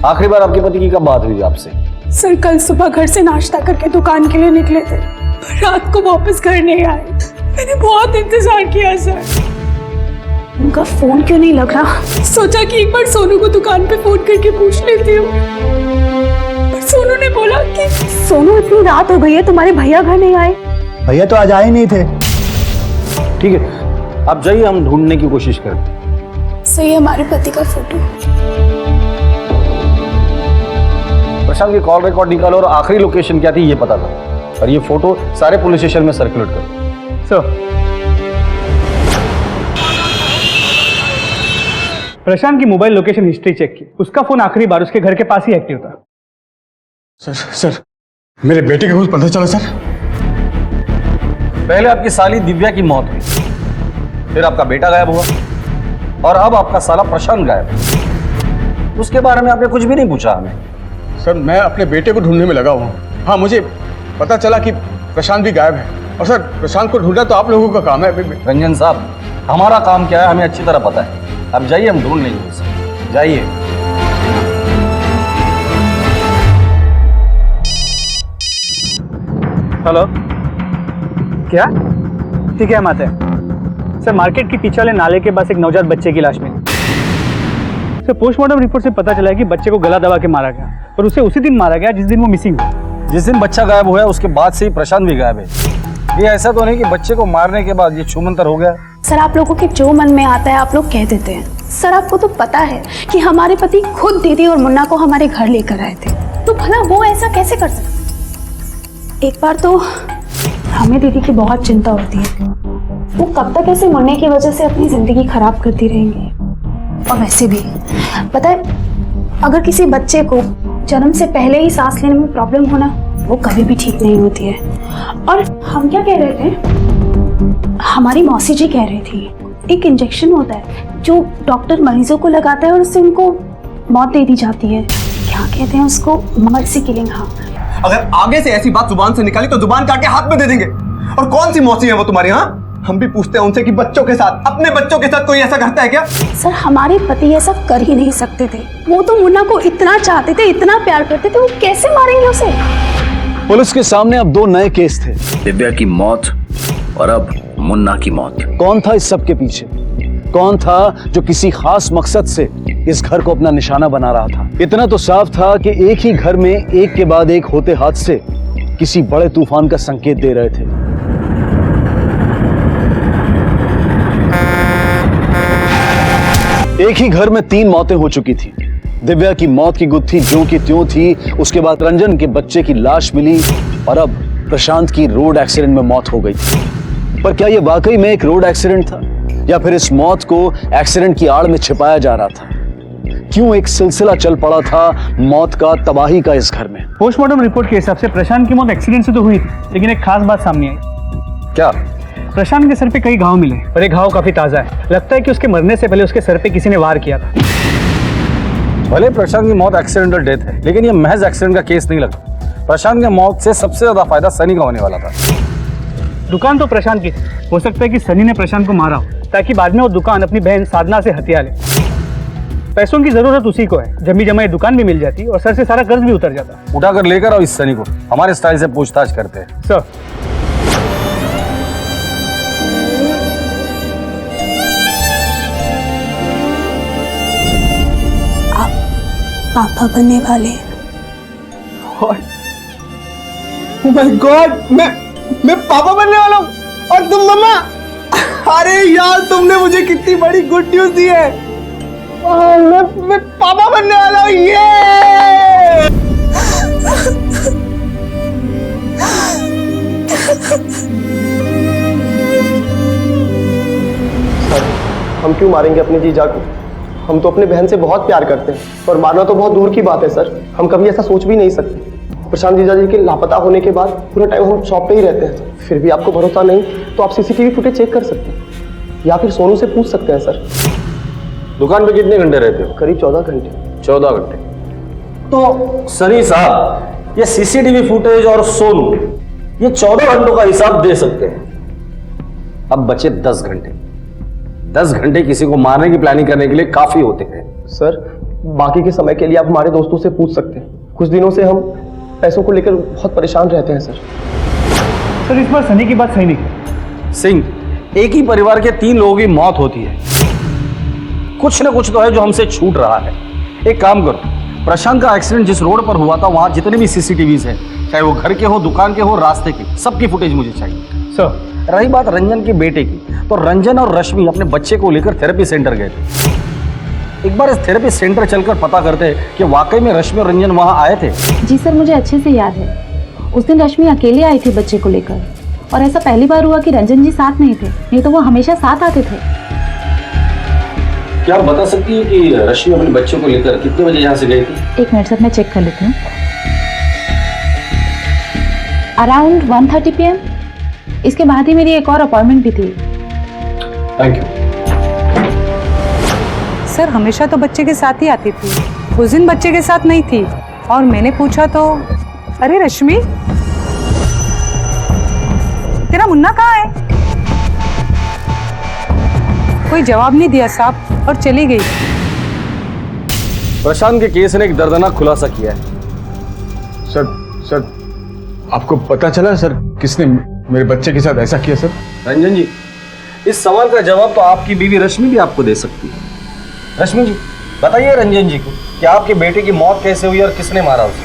आखिरी बार आपके पति की कब बात हुई आपसे? सर कल सुबह घर से नाश्ता करके दुकान के लिए निकले थे, रात को वापस घर नहीं आए। मैंने बहुत इंतजार किया सर, उनका फोन क्यों नहीं लग रहा। सोचा कि एक बार सोनू को दुकान पे फोन करके पूछ लेती हूँ, पर सोनू ने बोला कि सोनू इतनी रात हो गई है, तुम्हारे भैया घर नहीं आए। भैया तो आज आए नहीं थे। ठीक है आप जाइए, हम ढूंढने की कोशिश करें। सही हमारे पति का फोटो। प्रशांत की कॉल रिकॉर्ड निकालो और आखिरी लोकेशन क्या थी ये पता करो, और ये फोटो सारे पुलिस स्टेशन में सर्कुलेट करो। सर प्रशांत की मोबाइल लोकेशन हिस्ट्री चेक की, उसका फोन आखिरी बार उसके घर के पास ही एक्टिव था। सर मेरे बेटे का कुछ पता चला सर? पहले आपकी साली दिव्या की मौत हुई, फिर आपका बेटा गायब हुआ, और अब आपका साला प्रशांत गायब। उसके बारे में आपने कुछ भी नहीं पूछा हमें। सर मैं अपने बेटे को ढूंढने में लगा हुआ हूँ। हाँ, मुझे पता चला कि प्रशांत भी गायब है, और सर प्रशांत को ढूंढना तो आप लोगों का काम है। रंजन साहब, हमारा काम क्या है हमें अच्छी तरह पता है। अब जाइए, हम ढूंढ लेंगे उसे। जाइए। हेलो, क्या ठीक है, हम आते हैं। सर मार्केट के पीछे वाले नाले के पास एक नवजात बच्चे की लाश मिली। सर पोस्टमार्टम रिपोर्ट से पता चला है कि बच्चे को गला दबा के मारा गया, और उसे उसी दिन मारा गया जिस दिन वो मिसिंग हुआ। जिस दिन बच्चा गायब हुआ उसके बाद से ही प्रशांत भी गायब है। ये ऐसा तो नहीं कि बच्चे को मारने के बाद ये छूमंतर हो गया। सर आप लोगों के जो मन में आता है आप लोग कह देते हैं। सर आपको तो पता है कि हमारे पति खुद दीदी और मुन्ना को हमारे घर लेकर आए थे, तो भला वो ऐसा कैसे कर सकते? एक बार तो हमें दीदी की बहुत चिंता होती है, वो कब तक ऐसे मुन्ने की वजह से अपनी जिंदगी खराब करती रहेंगी। और वैसे भी पता है, अगर किसी बच्चे को जन्म से पहले ही सांस लेने में प्रॉब्लम होना, वो कभी भी ठीक नहीं होती है। और हम क्या कह रहे थे, हमारी मौसी जी कह रही थी एक इंजेक्शन होता है जो डॉक्टर मरीजों को लगाता है और उससे उनको मौत दे दी जाती है। क्या कहते हैं उसको, मर्सी किलिंग। हाँ, अगर आगे से ऐसी बात जुबान से निकाली तो जुबान काट के हाथ में दे देंगे। और कौन सी मौसी है वो तुम्हारी? हाँ, हम भी पूछते हैं उनसे कि बच्चों के साथ, अपने बच्चों के साथ कोई ऐसा करता है क्या? सर हमारे पति ऐसा कर ही नहीं सकते थे। वो तो मुन्ना को इतना चाहते थे, इतना प्यार करते थे, वो कैसे मारेंगे उसे? पुलिस के सामने अब दो नए केस थे, दिव्या की मौत और अब मुन्ना की मौत। कौन था इस सब के पीछे? कौन था जो किसी खास मकसद से इस घर को अपना निशाना बना रहा था? इतना तो साफ था कि एक ही घर में एक के बाद एक होते हादसे किसी बड़े तूफान का संकेत दे रहे थे। एक ही घर में 3 मौतें हो चुकी थी। दिव्या की मौत की गुत्थी ज्यों की त्यों थी, उसके बाद रंजन के बच्चे की लाश मिली, और अब प्रशांत की रोड एक्सीडेंट में मौत हो गई थी। पर क्या यह वाकई में एक रोड एक्सीडेंट था, या फिर इस मौत को एक्सीडेंट की आड़ में छिपाया जा रहा था? क्यों एक सिलसिला चल पड़ा था मौत का, तबाही का इस घर में? पोस्टमार्टम रिपोर्ट के हिसाब से प्रशांत की मौत एक्सीडेंट से तो हुई थी, लेकिन एक खास बात सामने आई। क्या? प्रशांत के सर पे कई घाव मिले, और एक घाव काफी ताजा है। लगता है कि उसके मरने से पहले उसके सर पे किसी ने वार किया था। भले प्रशांत की मौत एक्सीडेंटल डेथ है, लेकिन ये महज एक्सीडेंट का केस नहीं लगता। प्रशांत की मौत से सबसे ज्यादा फायदा सनी का होने वाला था। दुकान तो प्रशांत की थी, हो सकता है कि सनी ने प्रशांत को मारा हो ताकि बाद में वो दुकान अपनी बहन साधना से हथिया ले। पैसों की जरूरत उसी को है, जमी जमाई दुकान भी मिल जाती और सर से सारा कर्ज भी उतर जाता। उठाकर लेकर आओ इस सनी को, हमारे स्टाइल से पूछताछ करते हैं। सर पापा बनने वाले। ओह माय गॉड, मैं पापा बनने वाला हूँ और तुम मम्मा। अरे यार, तुमने मुझे कितनी बड़ी गुड न्यूज दी है। मैं पापा बनने वाला हूँ। ये सर, हम क्यों मारेंगे अपने जीजा को? हम तो अपने बहन से बहुत प्यार करते हैं, और मारना तो बहुत दूर की बात है सर। हम कभी ऐसा सोच भी नहीं सकते। प्रशांत जीजा जी के लापता होने के बाद पूरा टाइम हम शॉप पे ही रहते हैं। फिर भी आपको भरोसा नहीं तो आप सीसीटीवी फुटेज चेक कर सकते हैं, या फिर सोनू से पूछ सकते हैं सर। दुकान पे कितने घंटे रहते हो? करीब 14 घंटे। 14 घंटे। तो सनी साहब, ये सीसीटीवी फुटेज और सोनू, ये 14 घंटों का हिसाब दे सकते हैं। अब बचे 10 घंटे। 10 घंटे किसी को मारने की प्लानिंग करने के लिए काफी होते हैं। सर, बाकी के समय के लिए आप हमारे दोस्तों से पूछ सकते हैं। कुछ दिनों से हम पैसों को लेकर बहुत परेशान रहते हैं सर। सर इस बार सनी की बात सही नहीं। सिंह, एक ही परिवार के 3 लोगों की मौत होती है। कुछ ना कुछ तो है जो हमसे छूट रहा है। एक काम करो, प्रशांत का एक्सीडेंट जिस रोड पर हुआ था वहां जितने भी सीसीटीवीज हैं, चाहे वो घर के हो, दुकान के हो, रास्ते के, सबकी फुटेज मुझे चाहिए। सर रही बात रंजन के बेटे की, तो रंजन और रश्मि अपने बच्चे को लेकर थेरेपी सेंटर गए थे। एक बार इस थेरेपी सेंटर चलकर पता करते हैं कि वाकई में रश्मि और रंजन वहां आए थे। जी सर, मुझे अच्छे से याद है। उस दिन रश्मि अकेले आई थी बच्चे को लेकर, और ऐसा पहली बार हुआ कि रंजन जी साथ नहीं थे, नहीं तो वो हमेशा साथ आते थे। क्या आप बता सकती हैं कि रश्मि अपने बच्चों को लेकर कितने बजे यहाँ से गई थी? 1 मिनट सर, मैं चेक कर लेती हूँ। Around 1:30 PM। इसके बाद ही मेरी एक और अपॉइंटमेंट भी थी। Thank you. सर हमेशा तो बच्चे के साथ ही आती थी, उस दिन बच्चे के साथ नहीं थी और मैंने पूछा तो अरे रश्मि तेरा मुन्ना कहाँ है? कोई जवाब नहीं दिया साहब और चली गई। प्रशांत के केस ने एक दर्दनाक खुलासा किया है। सर आपको पता चला सर किसने मेरे बच्चे के साथ ऐसा किया सर? रंजन जी, इस सवाल का जवाब तो आपकी बीवी रश्मि भी आपको दे सकती है। रश्मि जी बताइए रंजन जी को कि आपके बेटे की मौत कैसे हुई और किसने मारा उसे।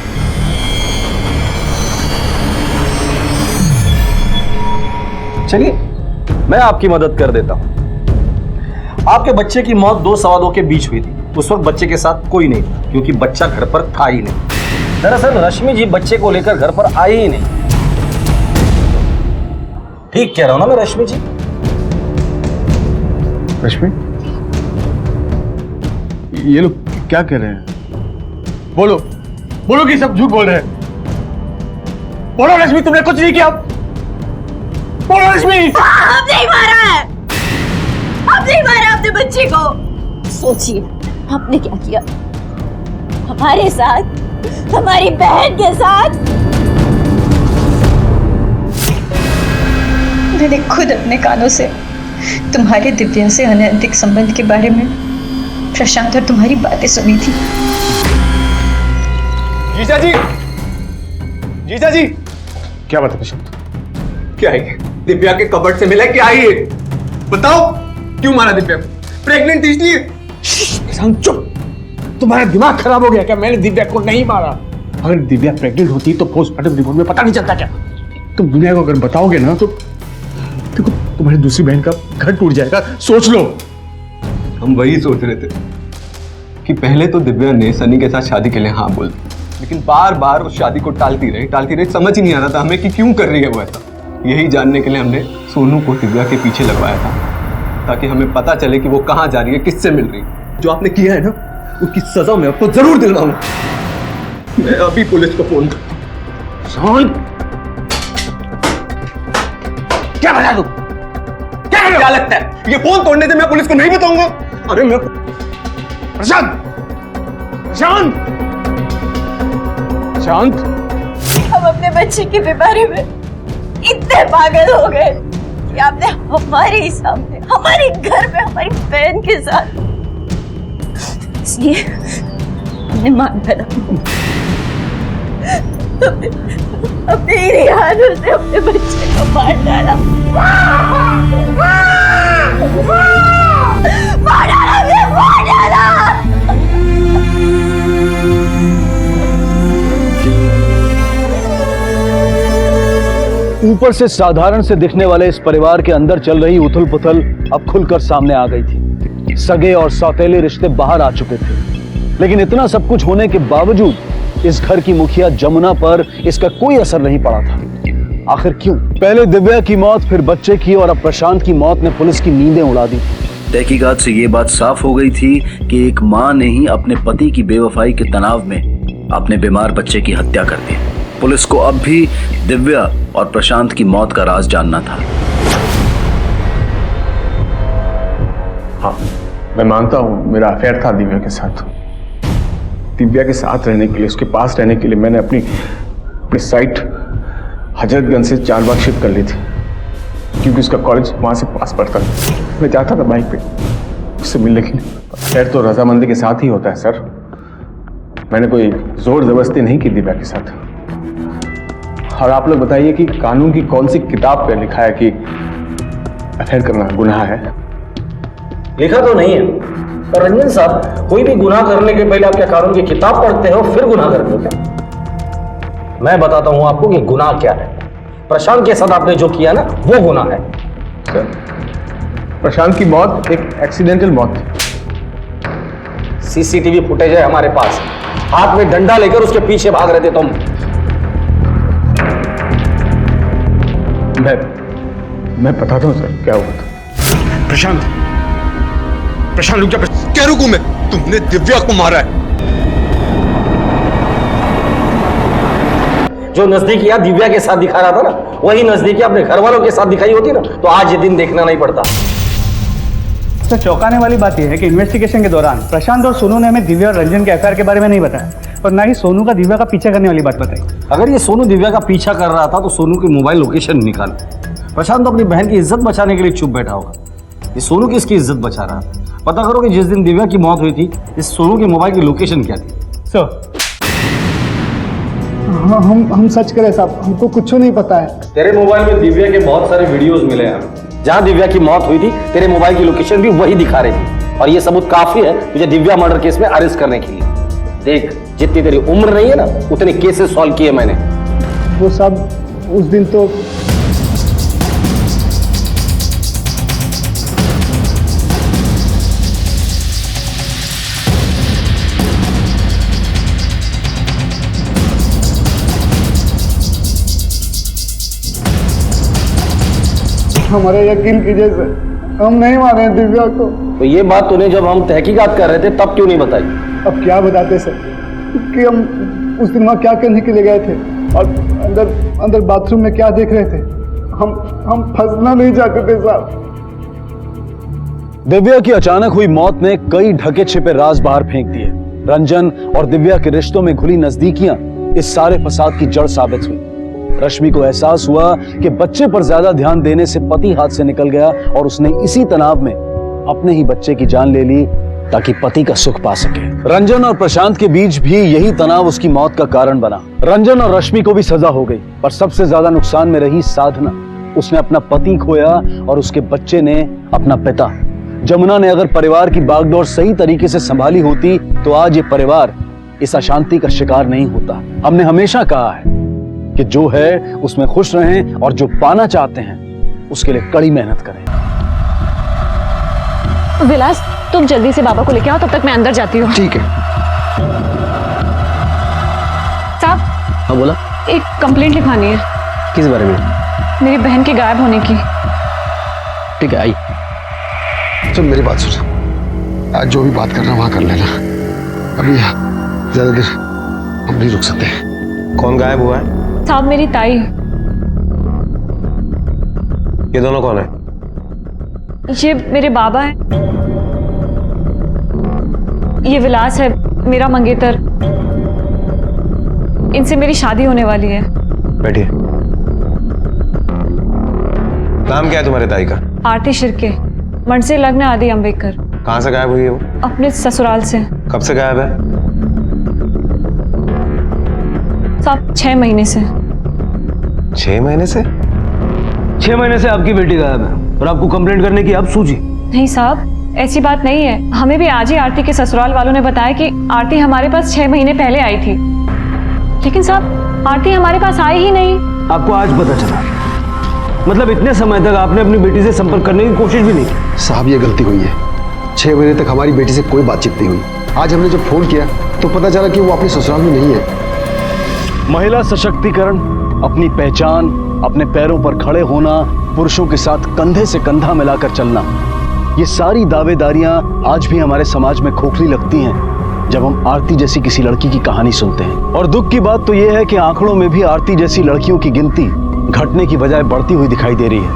चलिए मैं आपकी मदद कर देता हूं। आपके बच्चे की मौत 2 सवा 2 के बीच हुई थी। उस वक्त बच्चे के साथ कोई नहीं था क्योंकि बच्चा घर पर था ही नहीं। दरअसल रश्मि जी बच्चे को लेकर घर पर आई ही नहीं। ठीक कह रहा हूं ना मैं रश्मि जी? रश्मि, ये लोग क्या कह रहे हैं? बोलो बोलो कि सब झूठ बोल रहे हैं। बोलो रश्मि, तुमने कुछ नहीं किया। बोलो रश्मि। हम नहीं मारा है, हम नहीं मारा अपने बच्चे को। सोचिए आपने क्या किया हमारे साथ, हमारी बहन के साथ। मैंने खुद अपने कानों से तुम्हारे दिव्या से अनैतिक संबंध के बारे में प्रशांत और तुम्हारी बातें सुनी थी। जीजा जी, जीजा जी, क्या बात है प्रशांत? क्या है? दिव्या के कबर्ड से मिला क्या है ये? बताओ क्यों मारा दिव्या को? प्रेग्नेंट थी इसलिए? प्रशांत चुप। तुम्हारा दिमाग खराब हो गया क्या? मैंने दिव्या को नहीं मारा। अगर दिव्या प्रेग्नेंट होती तो पोस्टमार्टम रिपोर्ट में पता नहीं चलता क्या? तुम दुनिया को अगर बताओगे ना तो देखो तुम्हारी दूसरी बहन का घर टूट जाएगा। सोच लो। हम वही सोच रहे थे कि पहले तो दिव्या ने सनी के साथ शादी के लिए हाँ बोल दी, लेकिन बार बार उस शादी को टालती रही। समझ ही नहीं आ रहा था हमें कि क्यों कर रही है वो ऐसा। यही जानने के लिए हमने सोनू को दिव्या के पीछे लगवाया था ताकि हमें पता चले कि वो कहाँ जा रही है, किससे मिल रही है। जो आपने किया है ना उसकी सजा मैं आपको जरूर दिलवाऊंगा। मैं अभी पुलिस को फोन करता हूं। क्या बता तू? क्या लगता है ये फोन तोड़ने से मैं पुलिस को नहीं बताऊंगा? अरे मैं प्रशांत, प्रशांत, प्रशांत, हम अपने बच्चे के बारे में इतने पागल हो गए कि आपने हमारे ही सामने, हमारे घर में, हमारी बहन के साथ, इसलिए हमने मान डाला। अपने ही हाथों से अपने बच्चे को मार डाला। मार डाला। ऊपर से साधारण से दिखने वाले इस परिवार के अंदर चल रही उथल पुथल अब खुलकर सामने आ गई थी। सगे और सौतेले रिश्ते बाहर आ चुके थे, लेकिन इतना सब कुछ होने के बावजूद इस घर की मुखिया जमुना पर इसका कोई असर नहीं पड़ा था। आखिर क्यों? पहले दिव्या की मौत, फिर बच्चे की, और अब प्रशांत की मौत ने पुलिस की नींदें उड़ा दी। तहकीकात से ये बात साफ हो गई थी कि एक मां ने ही अपने पति की बेवफाई के तनाव में अपने बीमार बच्चे की हत्या कर दी। पुलिस को अब भी दिव्या और प्रशांत की मौत का राज जानना था। हाँ, मैं मानता हूं मेरा अफेयर था दिव्या के साथ। दिव्या के साथ रहने के लिए, उसके पास रहने के लिए मैंने अपनी साइट हजरतगंज से चारबाग शिफ्ट कर ली थी, क्योंकि उसका कॉलेज वहां से पास पड़ता था। मैं जाता था बाइक पे उससे मिलने के लिए। अफेयर तो रजामंदी के साथ ही होता है सर। मैंने कोई जोर जबरदस्ती नहीं की दिव्या के साथ। और आप लोग बताइए कि कानून की कौन सी किताब पे लिखा है कि अफेयर करना गुनाह है? लिखा तो नहीं है, पर रंजन साहब, कोई भी गुनाह करने के पहले आप क्या कानून की किताब पढ़ते हो फिर गुनाह करते हो क्या? मैं बताता हूं आपको कि गुनाह क्या है। प्रशांत के साथ आपने जो किया ना वो गुनाह है। सर, प्रशांत की मौत एक एक्सीडेंटल मौत थी। सीसीटीवी फुटेज है हमारे पास। हाथ में डंडा लेकर उसके पीछे भाग रहे थे तुम। मैं बताता हूं सर क्या हुआ था। प्रशांत, प्रशांत रुक जा। क्या रुकूं मैं? तुमने दिव्या को मारा है। जो नजदीकियां दिव्या के साथ दिखा रहा था ना, वही नजदीकियां अपने घर वालों के साथ दिखाई होती ना, तो आज ये दिन देखना नहीं पड़ता। सर चौंकाने वाली बात यह है कि इन्वेस्टिगेशन के दौरान प्रशांत और सोनू ने हमें दिव्या और रंजन के अफेयर के बारे में नहीं बताया और ना ही सोनू का दिव्या का पीछा करने वाली बात बताई। अगर ये सोनू दिव्या का पीछा कर रहा था तो सोनू की मोबाइल लोकेशन निकाल। प्रशांत तो अपनी बहन की इज्जत बचाने के लिए चुप बैठा होगा, ये सोनू किसकी इज्जत बचा रहा है? पता करो कि जिस दिन दिव्या की मौत हुई थी इस सोनू के मोबाइल की लोकेशन क्या थी। सर हम सच करें साहब, हमको कुछ नहीं पता है। तेरे मोबाइल में दिव्या के बहुत सारे वीडियोस मिले हैं, जहां दिव्या की मौत हुई थी तेरे मोबाइल की लोकेशन भी वही दिखा रही थी, और ये सबूत काफी है तुझे दिव्या मर्डर केस में अरेस्ट करने के लिए। देख, जितनी तेरी उम्र नहीं है ना, उतने केसेस सॉल्व किए मैंने। वो सब उस दिन तो हमारे यकीन कीजिए सर, हम नहीं माने दिव्या को। तो ये बात तूने जब हम तहकीकात कर रहे थे तब क्यों नहीं बताई? अब क्या बताते सर कि हम उस दिन वहाँ क्या करने के लिए गए थे और अंदर बाथरूम में क्या देख रहे थे। हम फंसना नहीं चाहते थे साहब। दिव्या की अचानक हुई मौत ने कई ढके छिपे राज बाहर फेंक दिए। रंजन और दिव्या के रिश्तों में घुली नजदीकियां इस सारे फसाद की जड़ साबित हुई। रश्मि को एहसास हुआ कि बच्चे पर ज्यादा ध्यान देने से पति हाथ से निकल गया और उसने इसी तनाव में अपने ही बच्चे की जान ले ली ताकि पति का सुख पा सके। रंजन और प्रशांत के बीच भी यही तनाव उसकी मौत का कारण बना। रंजन और रश्मि को भी सजा हो गई, पर सबसे ज्यादा नुकसान में रही साधना। उसने अपना पति खोया और उसके बच्चे ने अपना पिता। जमुना ने अगर परिवार की बागडोर सही तरीके से संभाली होती तो आज ये परिवार इस अशांति का शिकार नहीं होता। हमने हमेशा कहा है कि जो है उसमें खुश रहें और जो पाना चाहते हैं उसके लिए कड़ी मेहनत करें। विलास, तुम जल्दी से बाबा को लेके आओ, तब तक मैं अंदर जाती हूँ। ठीक है। साहब। हाँ बोला। एक कंप्लेंट लिखवानी है। किस बारे में? मेरी बहन के गायब होने की। ठीक है, आई। चल मेरी बात सुन, आज जो भी बात करना वहां कर लेना, अभी ज्यादा देर हम नहीं रुक सकते। कौन गायब हुआ है? साहब, मेरी ताई। ये दोनों कौन है? ये मेरे बाबा है, ये विलास है मेरा मंगेतर। इनसे मेरी शादी होने वाली है। बैठिए। नाम क्या है तुम्हारे ताई का? आरती शिर्के, मनसे लग्न आदि अंबेडकर। कहाँ से गायब हुई है वो? अपने ससुराल से। कब से गायब है? साहब 6 महीने से। 6 महीने से? 6 महीने से आपकी बेटी गायब है और आपको कंप्लेंट करने की अब सूझी? नहीं साहब, ऐसी बात नहीं है। हमें भी आज ही आरती के ससुराल वालों ने बताया कि आरती हमारे पास 6 महीने पहले आई थी, लेकिन साहब आरती हमारे पास आई ही नहीं। आपको आज पता चला? मतलब इतने समय तक आपने अपनी बेटी से संपर्क करने की कोशिश भी नहीं की? साहब ये गलती हुई है, 6 महीने तक हमारी बेटी से कोई बातचीत नहीं हुई। आज हमने जब फोन किया तो पता चला कि वो अपने ससुराल में नहीं है। महिला सशक्तिकरण, अपनी पहचान, अपने पैरों पर खड़े होना, पुरुषों के साथ कंधे से कंधा मिलाकर चलना, ये सारी दावेदारियां आज भी हमारे समाज में खोखली लगती हैं जब हम आरती जैसी किसी लड़की की कहानी सुनते हैं। और दुख की बात तो यह है कि आंकड़ों में भी आरती जैसी लड़कियों की गिनती घटने की बजाय बढ़ती हुई दिखाई दे रही है।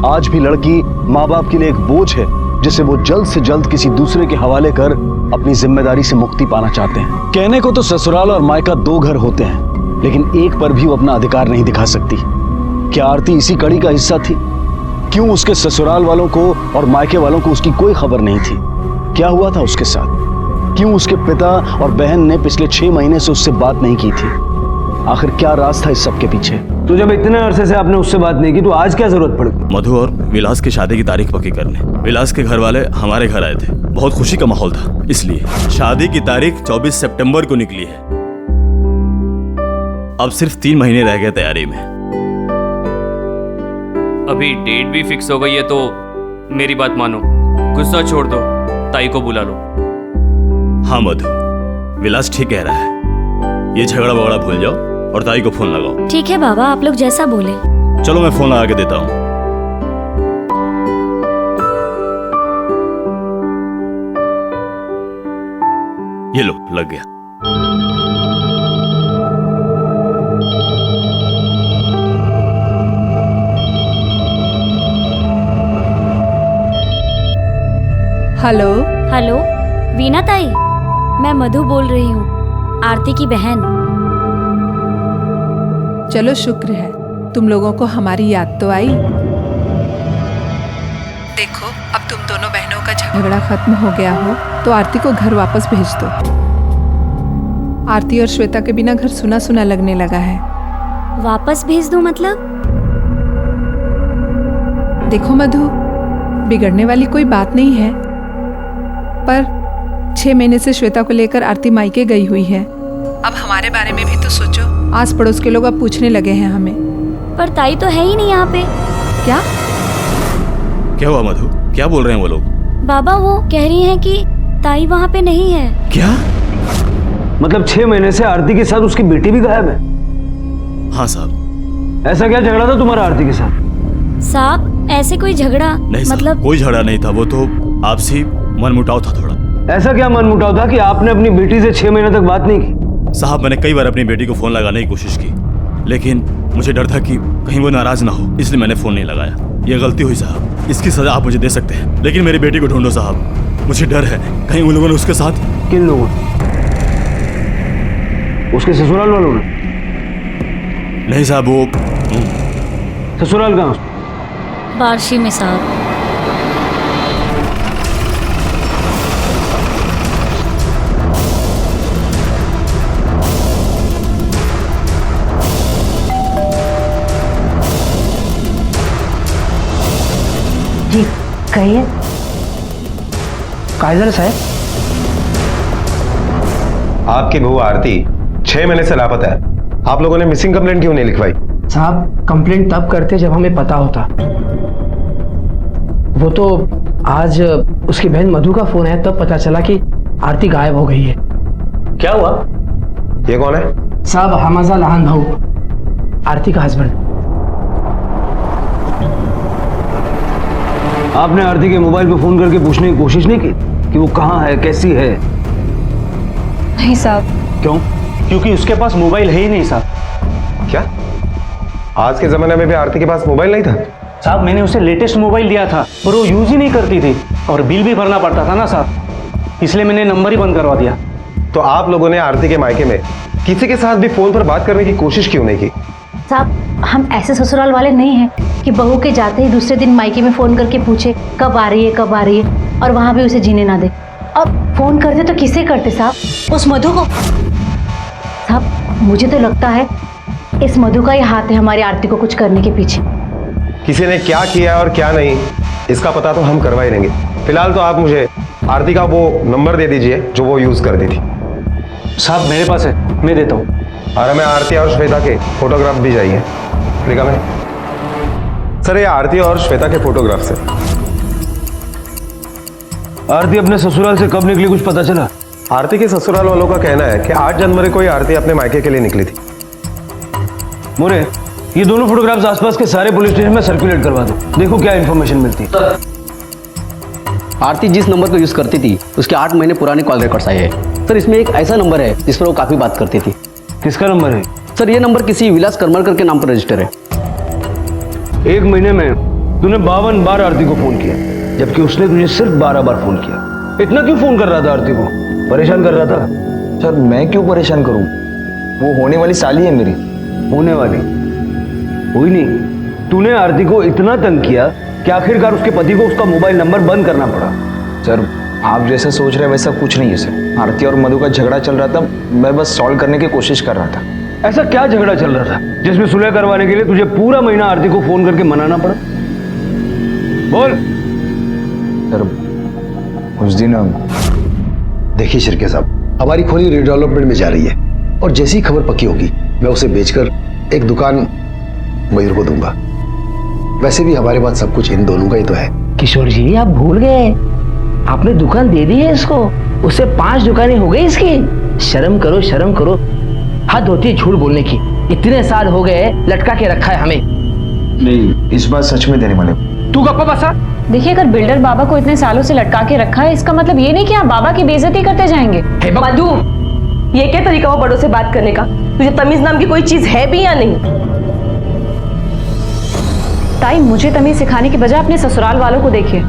आज भी लड़की माँ बाप के लिए एक बोझ है जिसे वो जल्द से जल्द किसी दूसरे के हवाले कर अपनी जिम्मेदारी से मुक्ति पाना चाहते हैं। कहने को तो ससुराल और मायका 2 घर होते हैं, लेकिन एक पर भी वो अपना अधिकार नहीं दिखा सकती। क्या आरती इसी कड़ी का हिस्सा थी? क्यों उसके ससुराल वालों को और मायके वालों को उसकी कोई खबर नहीं थी? क्या हुआ था उसके साथ? क्यों उसके पिता और बहन ने पिछले 6 महीने से उससे बात नहीं की थी? आखिर क्या राज था इस सब के पीछे? तो जब इतने अरसे से आपने उससे बात नहीं की तो आज क्या जरूरत पड़ गई? मधु और विलास की शादी की तारीख पक्की करने विलास के घर वाले हमारे घर आए थे। बहुत खुशी का माहौल था, इसलिए शादी की तारीख 24 सितंबर को निकली है। अब सिर्फ 3 महीने रह गए तैयारी में। अभी डेट भी फिक्स हो गई है तो मेरी बात मानो, गुस्सा छोड़ दो, ताई को बुला लो। हाँ मधु, विलास ठीक कह रहा है। ये झगड़ा वगड़ा भूल जाओ और ताई को फोन लगाओ। ठीक है बाबा, आप लोग जैसा बोले। चलो मैं फोन लगा के देता हूँ। ये लो, लग गया। हेलो हेलो वीना ताई, मैं मधु बोल रही हूँ, आरती की बहन। चलो शुक्र है तुम लोगों को हमारी याद तो आई। देखो अब तुम दोनों बहनों का झगड़ा खत्म हो गया हो तो आरती को घर वापस भेज दो। आरती और श्वेता के बिना घर सुना सुना लगने लगा है। वापस भेज दूं मतलब? देखो मधु, बिगड़ने वाली कोई बात नहीं है, पर 6 महीने से श्वेता को लेकर आरती मायके गई हुई है। अब हमारे बारे में भी तो सोचो। आस पड़ोस के लोग अब पूछने लगे हैं हमें। पर ताई तो है ही नहीं यहाँ पे। क्या क्या हुआ मधु, क्या बोल रहे हैं वो लोग? बाबा वो कह रही हैं कि ताई वहाँ पे नहीं है। क्या मतलब 6 महीने से आरती के साथ उसकी बेटी भी गायब है? हाँ साहब। ऐसा क्या झगड़ा था तुम्हारा आरती के साथ? साहब ऐसे कोई झगड़ा नहीं मतलब कोई झगड़ा नहीं था, वो तो आपसी मनमुटाव था थोड़ा। ऐसा क्या मनमुटाव था कि आपने अपनी बेटी से 6 महीने तक बात नहीं की? साहब मैंने कई बार अपनी बेटी को फोन लगाने की कोशिश की, लेकिन मुझे डर था कि कहीं वो नाराज ना हो, इसलिए मैंने फोन नहीं लगाया। ये गलती हुई साहब, इसकी सजा आप मुझे दे सकते हैं, लेकिन मेरी बेटी को ढूंढो साहब। मुझे डर है कहीं उन लोगों ने उसके साथ। किन लोगों? उसके ससुराल वालों ने? नहीं साहब, वो ससुराल कहाँ? बार्शी में साहब। जी कहिए। कायदर साहब, आपकी बहू आरती 6 महीने से लापता है। आप लोगों ने मिसिंग कंप्लेंट क्यों नहीं लिखवाई? साहब कंप्लेंट तब करते जब हमें पता होता। वो तो आज उसकी बहन मधु का फोन है तब पता चला कि आरती गायब हो गई है। क्या हुआ? ये कौन है? साहब हमाजा लहान भाऊ, आरती का हस्बैंड। आपने आरती के मोबाइल पे फोन करके पूछने की कोशिश नहीं की कि वो कहाँ है, कैसी है? नहीं साहब। क्यों? क्योंकि उसके पास मोबाइल है ही नहीं साहब। क्या आज के जमाने में भी आरती के पास मोबाइल नहीं था? साहब मैंने उसे लेटेस्ट मोबाइल दिया था पर वो यूज ही नहीं करती थी और बिल भी भरना पड़ता था ना साहब, इसलिए मैंने नंबर ही बंद करवा दिया। तो आप लोगों ने आरती के मायके में किसी के साथ भी फोन पर बात करने की कोशिश क्यों नहीं की? साहब हम ऐसे ससुराल वाले नहीं हैं कि बहू के जाते ही दूसरे दिन मायके में फोन करके पूछे कब आ रही है कब आ रही है, और वहां भी उसे जीने ना दे। अब फोन करते तो किसे करते साहब? उस मधु को। साहब मुझे तो लगता है इस मधु का ही हाथ है हमारी आरती को कुछ करने के पीछे। किसी ने क्या किया और क्या नहीं इसका पता तो हम करवा ही लेंगे। फिलहाल तो आप मुझे आरती का वो नंबर दे दीजिए जो वो यूज करती थी। साहब मेरे पास है, मैं देता हूँ। और हमें आरती और श्वेता के फोटोग्राफ भी चाहिए। लिखा मैं सर, ये आरती और श्वेता के फोटोग्राफ्स है। आरती अपने ससुराल से कब निकली, कुछ पता चला? आरती के ससुराल वालों का कहना है कि 8 जनवरी को ही आरती अपने मायके के लिए निकली थी। मोरे, ये दोनों फोटोग्राफ्स आसपास के सारे पुलिस स्टेशन में सर्कुलेट करवा दो, देखो क्या इन्फॉर्मेशन मिलती है। आरती जिस नंबर को यूज करती थी उसके 8 महीने पुराने कॉल रिकॉर्ड्स आए हैं सर। इसमें एक ऐसा नंबर है जिस पर वो काफी बात करती थी। किसका नंबर है? सर ये नंबर किसी विलास करमरकर के नाम पर रजिस्टर है। 1 महीने में तूने 52 बार आरती को फोन किया, जबकि उसने तुझे सिर्फ 12 बार फोन किया। इतना क्यों फोन कर रहा था आरती को? परेशान कर रहा था? सर मैं क्यों परेशान करूं? वो होने वाली साली है मेरी। होने वाली? हुई नहीं। तूने आरती को इतना तंग किया कि आखिरकार उसके पति को उसका मोबाइल नंबर बंद करना पड़ा। सर आप जैसा सोच रहे हैं वैसा कुछ नहीं है सर। आरती और मधु का झगड़ा चल रहा था, मैं बस सॉल्व करने की कोशिश कर रहा था। ऐसा क्या झगड़ा चल रहा था जिसमें सुलह करवाने के लिए तुझे पूरा महीना आरती को फोन करके मनाना पड़ा? बोल। सर उस दिन देखिए शिरके साहब, हमारी खोली रिडेवलपमेंट में जा रही है और जैसी खबर पक्की होगी मैं उसे बेचकर एक दुकान मयूर को दूंगा। वैसे भी हमारे पास सब कुछ इन दोनों का ही तो है। किशोर जी आप भूल गए, आपने दुकान दे दी है इसको, उससे 5 दुकानें हो गई इसकी। शर्म करो शर्म करो, हद होती है झूठ बोलने की। इतने साल हो गए लटका के रखा है हमें। नहीं इस बार सच में देने वाले। तू गप्पा बसा। देखिए अगर बिल्डर बाबा को इतने सालों से लटका के रखा है इसका मतलब ये नहीं कि आप बाबा की बेइज्जती करते जाएंगे। मधु, ये क्या तरीका हो बड़ों से बात करने का? तुझे तमीज नाम की कोई चीज है भी या नहीं? ताई मुझे तमीज सिखाने की बजाय अपने ससुराल वालों को देखिए।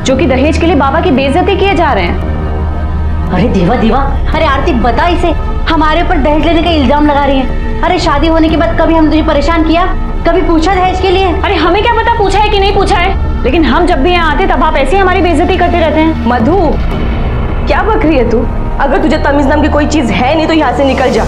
जो कि दहेज के लिए बाबा की बेइज्जती किए जा रहे हैं। अरे देवा देवा, अरे आरती बता इसे, हमारे ऊपर दहेज लेने का इल्जाम लगा रही है। अरे शादी होने के बाद कभी हम तुझे परेशान किया? कभी पूछा दहेज के लिए? अरे हमें क्या पता पूछा है कि नहीं पूछा है, लेकिन हम जब भी यहाँ आते तब आप ऐसे ही हमारी बेइज्जती करते रहते हैं। मधु, क्या बक रही है तू? अगर तुझे तमीज नाम की कोई चीज है नहीं तो यहाँ से निकल जा,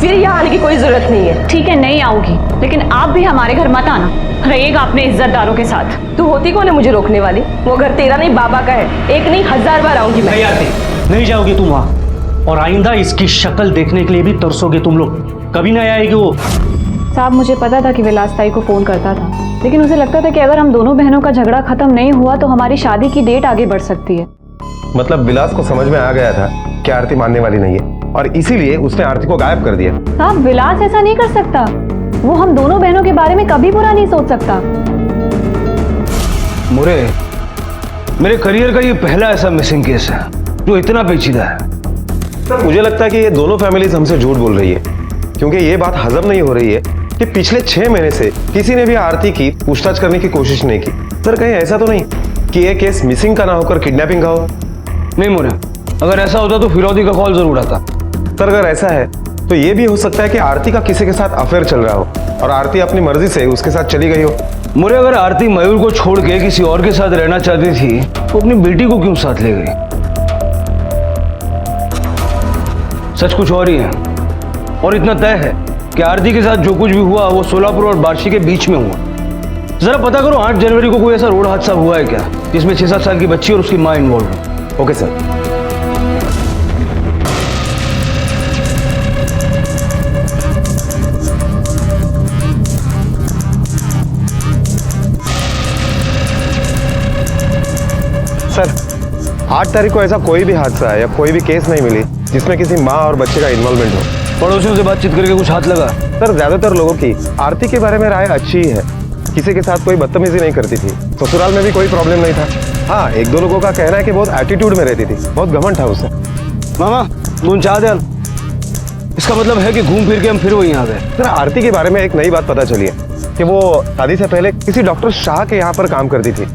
फिर यहाँ आने की कोई जरूरत नहीं है। ठीक है, नहीं आऊंगी, लेकिन आप भी हमारे घर मत आना, रहिएगा अपने इज्जतदारों के साथ। तू होती कौन है मुझे रोकने वाली? वो घर तेरा नहीं बाबा का है। एक नहीं 1000 बार आऊंगी मैं। नहीं आती, नहीं जाओगी तुम वहाँ, और आइंदा इसकी शक्ल देखने के लिए भी तरसोगे तुम लोग। कभी नहीं आएगी वो। साहब, मुझे पता था कि विलास ताई को फोन करता था, लेकिन उसे लगता था कि अगर हम दोनों बहनों का झगड़ा खत्म नहीं हुआ तो हमारी शादी की डेट आगे बढ़ सकती है। मतलब विलास को समझ में आ गया था कि आरती मानने वाली नहीं है, और इसीलिए उसने आरती को गायब कर दिया। साहब, विलास ऐसा नहीं कर सकता। वो हम दोनों बहनों के बारे में कभी बुरा नहीं सोच सकता। मुरे, मेरे करियर का ये पहला ऐसा मिसिंग केस है जो इतना पेचीदा है। सर, मुझे लगता है कि ये दोनों फैमिलीज हमसे झूठ बोल रही है, क्योंकि ये बात हजम नहीं हो रही है कि पिछले 6 महीने से किसी ने भी आरती की पूछताछ करने की कोशिश नहीं की। सर, कहीं ऐसा तो नहीं कि ये केस मिसिंग का ना होकर किडनैपिंग का हो? नहीं मुरे, अगर ऐसा होता तो फिरौती का कॉल जरूर आता। सर, अगर ऐसा है तो ये भी हो सकता है कि आरती का किसी के साथ अफेयर चल रहा हो और आरती अपनी मर्जी से उसके साथ चली गई हो। मुरे, अगर आरती मयूर को छोड़ के किसी और के साथ रहना चाहती थी तो अपनी बेटी को क्यों साथ ले गई? सच कुछ और ही है, और इतना तय है कि आरती के साथ जो कुछ भी हुआ वो सोलापुर और बार्शी के बीच में हुआ। जरा पता करो 8 जनवरी को कोई ऐसा रोड हादसा हुआ है क्या जिसमें 6-7 साल की बच्ची और उसकी मां इन्वॉल्व हो? Okay sir. सर, 8 तारीख को ऐसा कोई भी हादसा या कोई भी केस नहीं मिली जिसमें किसी माँ और बच्चे का इन्वॉल्वमेंट हो। पड़ोसियों से बातचीत करके कुछ हाथ लगा? सर, ज्यादातर लोगों की आरती के बारे में राय अच्छी ही है, किसी के साथ कोई बदतमीजी नहीं करती थी, ससुराल में भी कोई प्रॉब्लम नहीं था। हाँ, 1-2 लोगों का कहना है कि बहुत एटीट्यूड में रहती थी, बहुत घमंड था उसे। मामा, तुम चाह दे, इसका मतलब है कि घूम फिर के हम फिर वहीं आ गए। सर, आरती के बारे में एक नई बात पता चली है कि वो शादी से पहले किसी डॉक्टर शाह के यहाँ पर काम करती थी,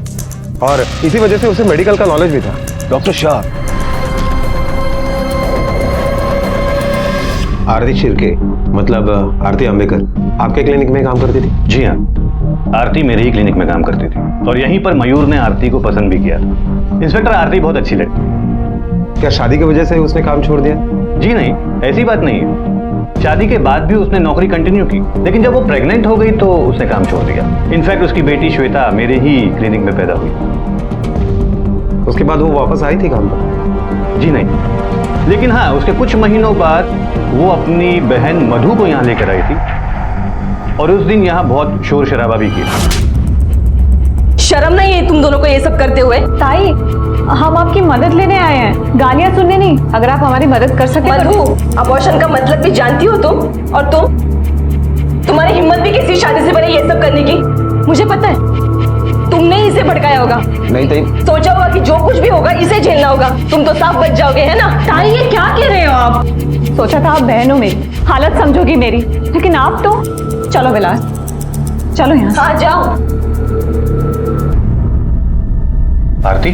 और इसी वजह से उसे मेडिकल का नॉलेज भी था। डॉक्टर शाह? आरती शिर्के, मतलब आरती अंबेकर, आपके क्लिनिक में काम करती थी? जी हाँ, आरती मेरे ही क्लिनिक में काम करती थी, और यहीं पर मयूर ने आरती को पसंद भी किया। इंस्पेक्टर, आरती बहुत अच्छी लड़की। क्या शादी की वजह से उसने काम छोड़ दिया? जी नहीं, ऐसी बात नहीं है। शादी के बाद भी उसने नौकरी कंटिन्यू की, लेकिन जब वो प्रेग्नेंट हो गई तो उसने काम छोड़ दिया। इनफैक्ट उसकी बेटी श्वेता मेरे ही क्लिनिक में पैदा हुई। उसके बाद वो वापस आई थी काम पर? जी नहीं, लेकिन हाँ, उसके कुछ महीनों बाद वो अपनी बहन मधु को यहाँ लेकर आई थी, और उस दिन यहाँ बहुत शोर शराबा भी किया। शर्म नहीं है तुम दोनों को ये सब करते हुए? ताई, हम आपकी मदद लेने आए हैं, गालियां सुनने नहीं। अगर आप हमारी मदद कर सके। मधु, अबॉर्शन का मतलब भी जानती हो तुम? और तुम्हारी हिम्मत भी किसी शादी से पहले ये सब करने की? मुझे पता है तुमने इसे भड़काया होगा। नहीं ताई, सोचा होगा कि जो कुछ भी होगा इसे झेलना होगा, तुम तो साफ बच जाओगे, है ना? ताई, ये क्या कह रहे हो आप? सोचा था आप बहनों में हालत समझोगी मेरी, लेकिन आप तो। चलो विलास, चलो यहाँ। हाँ, जाओ। आरती,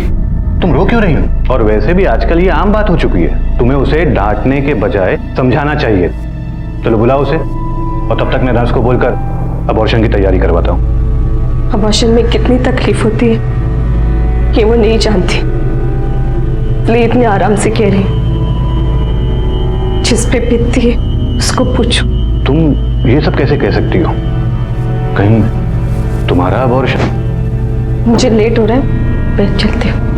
तुम रो क्यों रही हो? और वैसे भी आजकल ये आम बात हो चुकी है, तुम्हें उसे डांटने के बजाय समझाना चाहिए। चलो बुलाओ उसे, और तब तक मैं नर्स को बोलकर अबॉर्शन की तैयारी करवाता हूँ। अबॉर्शन में कितनी तकलीफ होती है ये वो नहीं जानती, इसलिए इतने आराम से कह रही। जिस पे बीतती है उसको पूछो। तुम ये सब कैसे कह सकती हो? कहीं तुम्हारा अबॉर्शन? मुझे लेट हो रहा है, मैं चलती हूँ।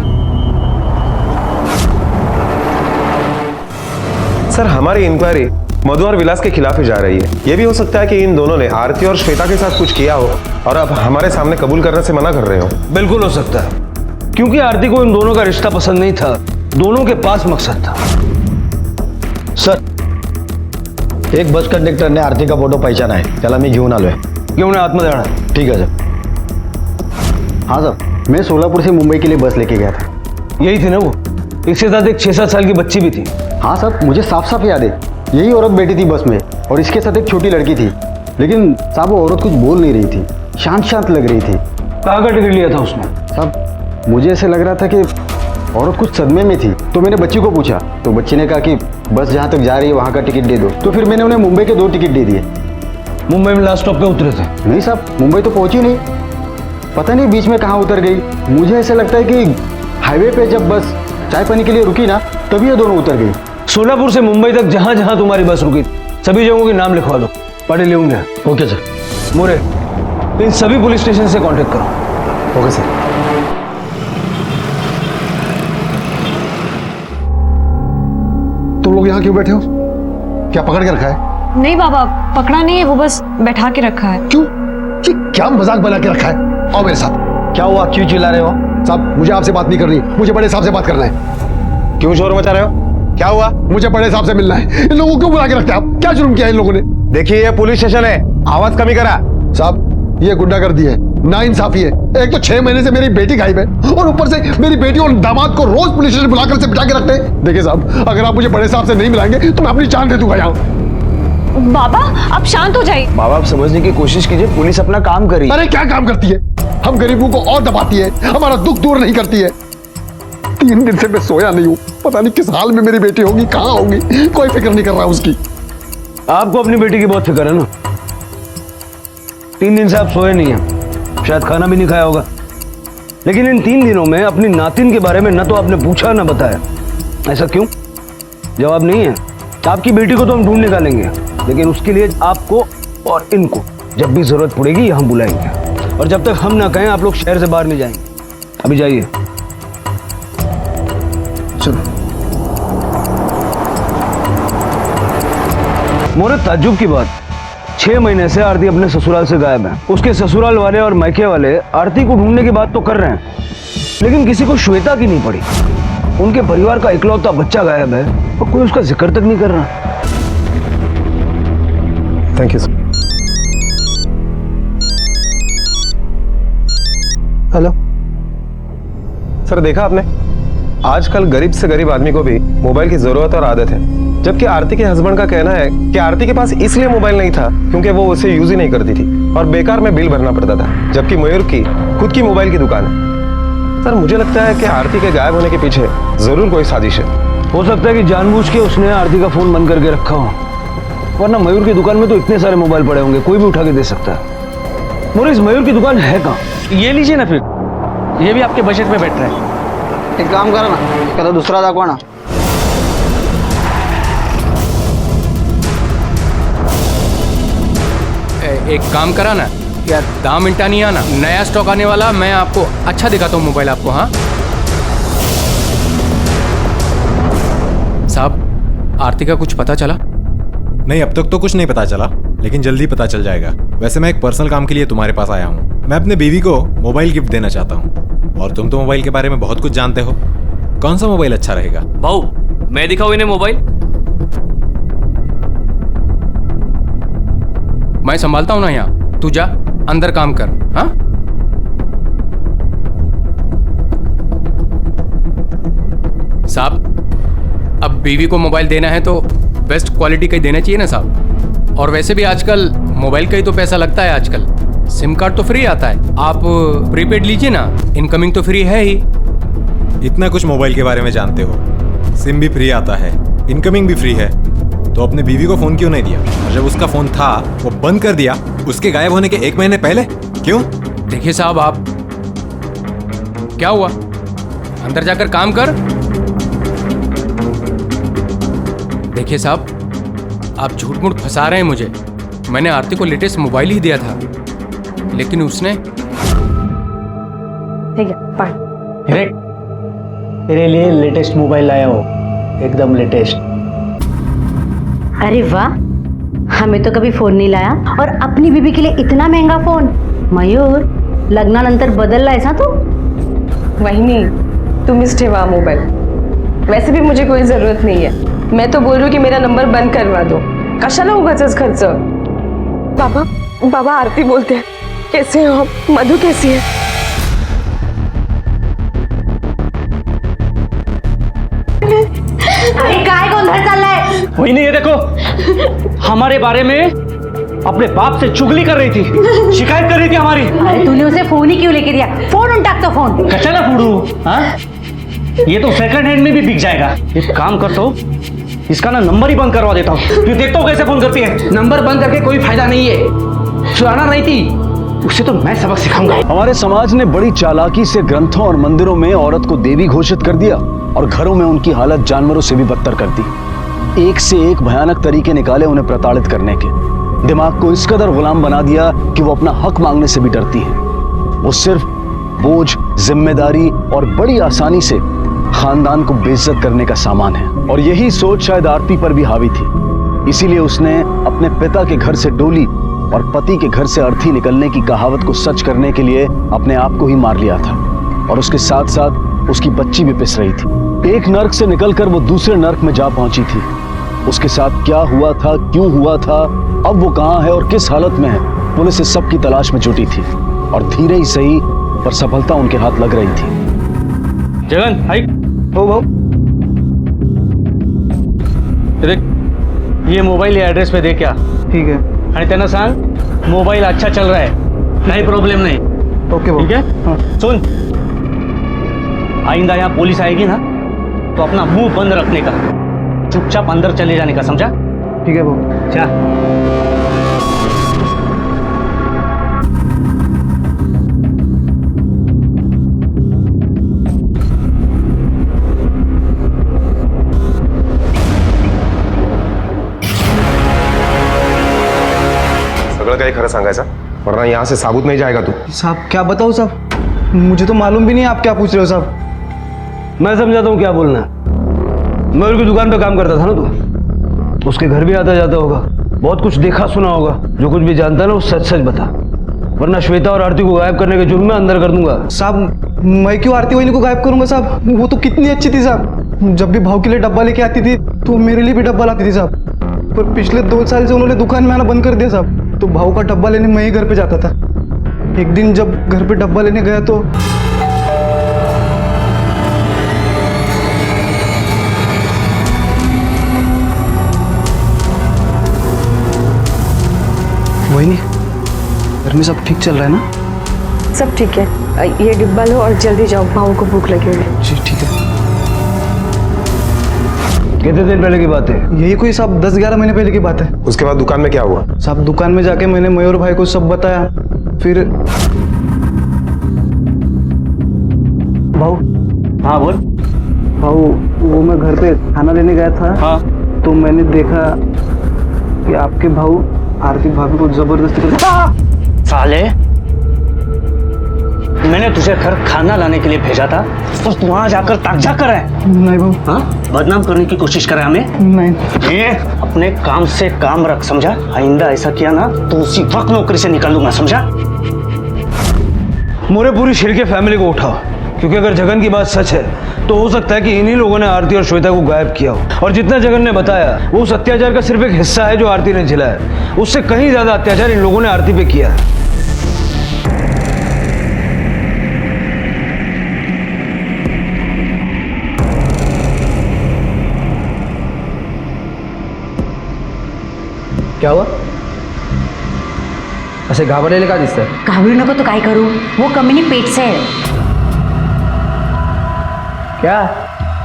सर, हमारी इंक्वायरी मधु और विलास के खिलाफ ही जा रही है। ये भी हो सकता है कि इन दोनों ने आरती और श्वेता के साथ कुछ किया हो और अब हमारे सामने कबूल करने से मना कर रहे हो। बिल्कुल हो सकता है, क्योंकि आरती को इन दोनों का रिश्ता पसंद नहीं था, दोनों के पास मकसद था। सर, एक बस कंडक्टर ने आरती का फोटो पहचाना है, त्याला मी घेऊन आलोय. घेऊन आतमध्ये आणा. ठीक है सर. हाँ सर, मैं सोलापुर से मुंबई के लिए बस लेके गया था. यही थी ना वो? इसके साथ एक 6-7 साल की बच्ची भी थी. हाँ सर, मुझे साफ साफ याद है. यही औरत बैठी थी बस में और इसके साथ एक छोटी लड़की थी. लेकिन साहब वो औरत कुछ बोल नहीं रही थी, शांत शांत लग रही थी. कहाँ का टिकट लिया था उसने? साहब मुझे ऐसे लग रहा था कि औरत कुछ सदमे में थी, तो मैंने बच्ची को पूछा, तो बच्ची ने कहा कि बस जहाँ तक जा रही है वहाँ का टिकट दे दो। तो फिर मैंने उन्हें मुंबई के 2 टिकट दे दिए। मुंबई में लास्ट स्टॉप पे उतरे थे? नहीं साहब, मुंबई तो पहुंची नहीं, पता नहीं बीच में कहाँ उतर गई। मुझे ऐसा लगता है कि हाईवे पे जब बस चाय पानी के लिए रुकी ना, तभी ये दोनों उतर गई। सोलापुर से मुंबई तक जहां जहां तुम्हारी बस रुकी सभी जगहों के नाम लिखवा दो, पढ़े लेंगे। Okay sir. मोरे, इन सभी पुलिस स्टेशन से कांटेक्ट करो। Okay sir. तुम लोग यहाँ क्यों बैठे हो? क्या पकड़ के रखा है? नहीं बाबा, पकड़ा नहीं है, वो बस बैठा के रखा है। क्यों? ये क्या मजाक बना के रखा है? आओ मेरे साथ। क्या हुआ, क्यों चिल्ला रहे हो? साहब, मुझे आपसे बात नहीं करनी, मुझे बड़े साहब से बात करना है। क्यों शोर मचा रहे हो? क्या हुआ? मुझे बड़े साहब से मिलना है। इन लोगों को क्यों बुला के रखते हैं आप? क्या जुर्म किया इन लोगों ने? देखिए, ये पुलिस स्टेशन है, आवाज कमी करा। साहब, ये गुंडागर्दी है, नाइंसाफी है। एक तो 6 महीने से मेरी बेटी गायब है और ऊपर से मेरी बेटी और दामाद को रोज पुलिस स्टेशन बुलाकर से बिठा के रखते हैं। देखिए साहब, अगर आप मुझे बड़े साहब से नहीं मिलाएंगे तो मैं अपनी जान दे दूंगा यहाँ। बाबा, आप शांत हो जाइए। बाबा, आप समझने की कोशिश कीजिए, पुलिस अपना काम कर रही है। अरे क्या काम करती है? हम गरीबों को और दबाती है, हमारा दुख दूर नहीं करती है। 3 दिन से मैं सोया नहीं हूँ, पता नहीं किस हाल में मेरी बेटी होगी, कहाँ होगी, कोई फिक्र नहीं कर रहा उसकी। आपको अपनी बेटी की बहुत फिक्र है ना? 3 दिन से आप सोए नहीं हैं, शायद खाना भी नहीं खाया होगा। लेकिन इन 3 दिनों में अपनी नातिन के बारे में न तो आपने पूछा न बताया। ऐसा क्यों? जवाब नहीं है। आपकी बेटी को तो हम ढूंढ निकालेंगे, लेकिन उसके लिए आपको और इनको जब भी जरूरत पड़ेगी यहाँ बुलाएंगे। और जब तक हम ना कहें आप लोग शहर से बाहर नहीं जाएंगे। अभी जाइए। चलो। मोरे, ताज्जुब की बात, 6 महीने से आरती अपने ससुराल से गायब है। उसके ससुराल वाले और मायके वाले आरती को ढूंढने की बात तो कर रहे हैं, लेकिन किसी को श्वेता की नहीं पड़ी। उनके परिवार का इकलौता बच्चा गायब है और कोई उसका जिक्र तक नहीं कर रहा। Thank you sir. Hello sir, देखा आपने, आजकल गरीब से गरीब आदमी को भी मोबाइल की जरूरत और आदत है। जबकि आरती के हस्बैंड का कहना है कि आरती के पास इसलिए मोबाइल नहीं था क्योंकि वो उसे यूज ही नहीं करती थी और बेकार में बिल भरना पड़ता था। जबकि मयूर की खुद की मोबाइल की दुकान है। सर, मुझे लगता है कि आरती के गायब होने के पीछे जरूर कोई साजिश है। हो सकता है कि जानबूझ के उसने आरती का फोन बंद करके रखा हो, वरना मयूर की दुकान में तो इतने सारे मोबाइल पड़े होंगे, कोई भी उठा के दे सकता है। मोरे, इस मयूर की दुकान है कहाँ? ये लीजिए ना, फिर ये भी आपके बजट में बैठ रहा है। एक काम करो ना, कदा दुसरा दाखवा ना। एक काम करा ना, क्या 10 मिनट नहीं आना, नया स्टॉक आने वाला, मैं आपको अच्छा दिखाता हूँ मोबाइल आपको। हाँ साहब, आरती का कुछ पता चला? नहीं, अब तक तो कुछ नहीं पता चला, लेकिन जल्दी पता चल जाएगा। वैसे मैं एक पर्सनल काम के लिए तुम्हारे पास आया हूँ। मैं अपने बीवी को मोबाइल गिफ्ट देना चाहता हूँ, और तुम तो मोबाइल के बारे में बहुत कुछ जानते हो। कौन सा मोबाइल अच्छा रहेगा? भाऊ, मैं दिखाऊँ इन्हें मोबाइल? मैं संभालता हूँ ना यहाँ, तू जा अंदर काम कर। हाँ साहब, अब बीवी को मोबाइल देना है तो बेस्ट क्वालिटी का ही देना चाहिए ना साहब। और वैसे भी आजकल मोबाइल का ही तो पैसा लगता है। आजकल सिम कार्ड तो फ्री आता है, आप प्रीपेड लीजिए ना, इनकमिंग तो फ्री है ही। इतना कुछ मोबाइल के बारे में जानते हो, सिम भी फ्री आता है, इनकमिंग भी फ्री है, तो अपने बीवी को फोन क्यों नहीं दिया? और जब उसका फोन था वो बंद कर दिया उसके गायब होने के 1 महीने पहले, क्यों? देखिए साहब, आप क्या हुआ, अंदर जाकर काम कर। देखिए साहब, आप झूठ मूठ फंसा रहे हैं मुझे। मैंने आरती को लेटेस्ट मोबाइल ही दिया था, लेकिन उसने ठीक है, तेरे लिए लेटेस्ट मोबाइल लाया हो, एकदम लेटेस्ट। अरे वाह, हमें तो कभी फोन नहीं लाया, और अपनी बीबी के लिए इतना महंगा फोन। मयूर, लग्नानंतर बदलला आहेस ना तू? वहिनी, तुम्हीच ठेवा मोबाईल। वैसे भी मुझे कोई जरूरत नहीं है। मैं तो बोल रही हूँ कि मेरा नंबर बंद करवा दो, कशाला उगाचच खर्च। बाबा, बाबा आरती बोलते हैं, कैसे हो आप? मधु कैसी है? अरे काय गोंधळ चाललाय? वही नहीं, ये देखो, हमारे बारे में अपने बाप से चुगली कर रही थी, शिकायत कर रही थी हमारी। अरे तूने उसे फोन ही क्यों लेके दिया? फोन उनटाक तो फोन। कचरा फूडू, हाँ? ये तो सेकंड हैंड में भी बिक जाएगा। एक काम करता हूँ, इसका ना नंबर ही बंद करवा देता हूँ। फिर देखता हूँ कैसे फोन करती है। नंबर बंद करके कोई फायदा नहीं है। सुहाना नहीं थी, उसे तो मैं सबक सिखाऊंगा। हमारे समाज ने बड़ी चालाकी से ग्रंथों और मंदिरों में औरत को देवी घोषित कर दिया और घरों में उनकी हालत जानवरों से भी बदतर कर दी। एक से एक भयानक तरीके निकाले उन्हें प्रताड़ित करने के। दिमाग को इस कदर गुलाम बना दिया कि वो अपना हक मांगने से भी डरती है। वो सिर्फ बोझ, जिम्मेदारी और बड़ी आसानी से खानदान को बेइज्जत करने का सामान है। और यही सोच शायद आरती पर भी हावी थी। इसीलिए उसने अपने पिता के घर से डोली और पति के घर से अर्थी निकलने की कहावत को सच करने के लिए अपने आप को ही मार लिया था। और उसके साथ साथ उसकी बच्ची भी पिस रही थी। एक नर्क से निकलकर वो दूसरे नर्क में जा पहुंची थी। उसके साथ क्या हुआ था, क्यों हुआ था, अब वो कहाँ है और किस हालत में है, पुलिस इस सब की तलाश में जुटी थी। और धीरे ही सही पर सफलता उनके हाथ लग रही थी। जगन, हाई। ओ भाऊ, देख, ये मोबाइल ये एड्रेस पे दे क्या? ठीक है। आणि त्यांना सांग मोबाइल अच्छा चल रहा है, काही प्रॉब्लम नहीं। ओके भाऊ। ठीक है, हाँ। सुन, आइंदा यहाँ पुलिस आएगी ना तो अपना मुंह बंद रखने का, चुपचाप अंदर चले जाने का, समझा? ठीक है भाऊ। जा। सगळं काही खरं सांगायचं, वरना यहाँ से साबुत नहीं जाएगा तू। साहब क्या बताओ साहब, मुझे तो मालूम भी नहीं आप क्या पूछ रहे हो साहब। मैं समझाता हूँ क्या बोलना है। मयूर की दुकान पे काम करता था ना तू, उसके घर भी आता जाता होगा, बहुत कुछ देखा सुना होगा। जो कुछ भी जानता है ना वो सच सच बता, वरना श्वेता और आरती को गायब करने के जुर्म में अंदर कर दूंगा। साहब मैं क्यों आरती वहीनी को गायब करूंगा साहब, वो तो कितनी अच्छी थी साहब। जब भी भाव के लिए डब्बा लेके आती थी तो मेरे लिए भी डब्बा लाती थी साहब। पर पिछले 2 साल से उन्होंने दुकान में आना बंद कर दिया साहब। तो भाव का डब्बा लेने मैं ही घर पे जाता था। एक दिन जब घर पे डब्बा लेने गया तो वहीनी, घर में सब ठीक चल रहा है ना? सब ठीक है, ये डिब्बा लो और जल्दी जाओ, भाऊ को भूख लगी हुई है। जी ठीक है। कितने दिन पहले की बात है? यही कोई साहब 10-11 महीने पहले की बात है। उसके बाद दुकान में क्या हुआ? साहब दुकान में जाके मैंने मयूर भाई को सब बताया। फिर भाऊ। हाँ बोल। भाऊ वो मैं घर पे खाना लेने गया था। हाँ। तो मैंने देखा कि आपके भाऊ आरती भाभी को जबरदस्ती कर। साले, मैंने तुझे घर खाना लाने के लिए भेजा था और तू वहां जाकर ताकझाक कर रहा है। नहीं भाऊ। हाँ? बदनाम करने की कोशिश कर रहा है हमें? नहीं। ये अपने काम से काम रख, समझा? आइंदा ऐसा किया ना तो उसी वक्त नौकरी से निकाल दूंगा, समझा? मोरे पूरी शिरके फैमिली को उठाओ, क्योंकि अगर जगन की बात सच है तो हो सकता है कि इन्हीं लोगों ने आरती और श्वेता को गायब किया हो। और जितना जगन ने बताया वो उस अत्याचार का सिर्फ एक हिस्सा है जो आरती ने झेला है। उससे कहीं ज्यादा अत्याचार इन लोगों ने आरती पे किया है। क्या हुआ? असे घाबरलेले का दिसत? घाबरू नको तो काय करू, वो कमीनी पेट से है। क्या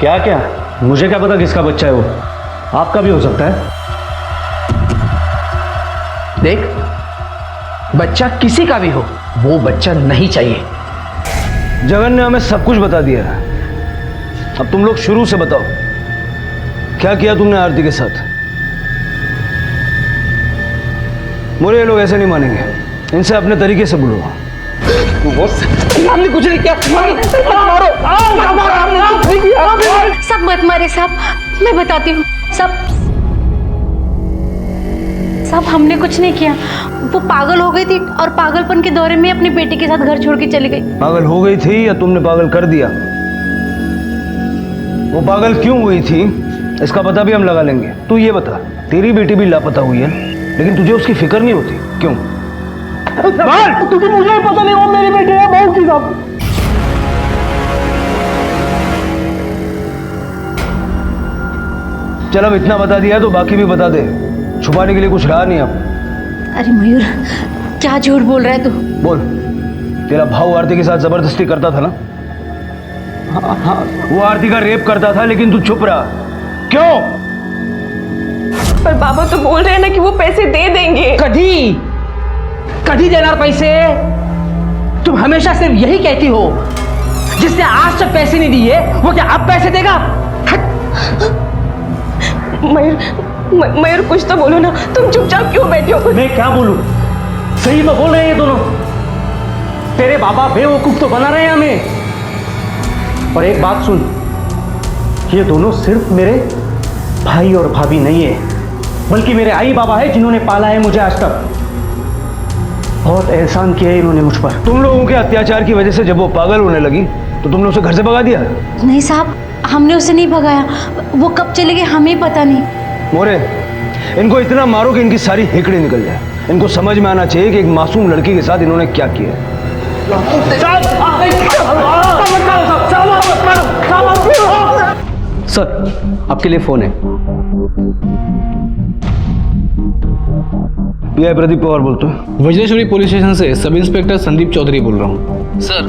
क्या क्या? मुझे क्या पता किसका बच्चा है वो? आपका भी हो सकता है। देख, बच्चा किसी का भी हो, वो बच्चा नहीं चाहिए। जगन ने हमें सब कुछ बता दिया है। अब तुम लोग शुरू से बताओ, क्या किया तुमने आरती के साथ? मोरे ये लोग ऐसे नहीं मानेंगे, इनसे अपने तरीके से बोलो। हमने कुछ नहीं किया। मारो। सब मत मारे साहब, मैं बताती हूँ। सब हमने कुछ नहीं किया। वो पागल हो गई थी और पागलपन के दौरे में अपनी बेटी के साथ घर छोड़ के चली गई। पागल हो गई थी या तुमने पागल कर दिया? वो पागल क्यों हुई थी इसका पता भी हम लगा लेंगे। तू ये बता, तेरी बेटी भी लापता हुई है लेकिन तुझे उसकी फिक्र नहीं होती, क्यों? क्योंकि मुझे पता नहीं वो मेरी बेटी है। बहुत की साहब, चल अब इतना बता दिया तो बाकी भी बता दे, छुपाने के लिए कुछ रहा नहीं अब। अरे मयूर, क्या झूठ बोल रहा है तू? बोल, तेरा भाव आरती के साथ जबरदस्ती करता था ना? हाँ, वो आरती का रेप करता था, लेकिन तू चुप रहा क्यों? पर बाबा तो बोल रहे हैं ना कि वो पैसे दे देंगे। कभी देना पैसे? तुम हमेशा सिर्फ यही कहती हो। जिसने आज तक पैसे नहीं दिए वो क्या अब पैसे देगा? मयूर कुछ तो बोलो ना, तुम चुपचाप क्यों बैठे हो? मैं क्या बोलूं? सही में बोल रहे हैं ये दोनों। तेरे बाबा बेवकूफ तो बना रहे हैं हमें। और एक बात सुन, ये दोनों सिर्फ मेरे भाई और भाभी नहीं है, बल्कि मेरे आई बाबा है जिन्होंने पाला है मुझे आज तक। बहुत एहसान किया है इन्होंने मुझ पर। तुम लोगों के अत्याचार की वजह से जब वो पागल होने लगी तो तुमने उसे घर से भगा दिया? नहीं साहब, हमने उसे नहीं भगाया। वो कब चले गए हमें पता नहीं। मोरे, इनको इतना मारो कि इनकी सारी हेकड़ी निकल जाए। इनको समझ में आना चाहिए कि एक मासूम लड़की के साथ इन्होंने क्या किया। सर, आपके लिए फोन है। पीआई प्रदीप पवार बोलते हैं। वज्रेश्वरी पुलिस स्टेशन से सब इंस्पेक्टर संदीप चौधरी बोल रहा हूँ। सर,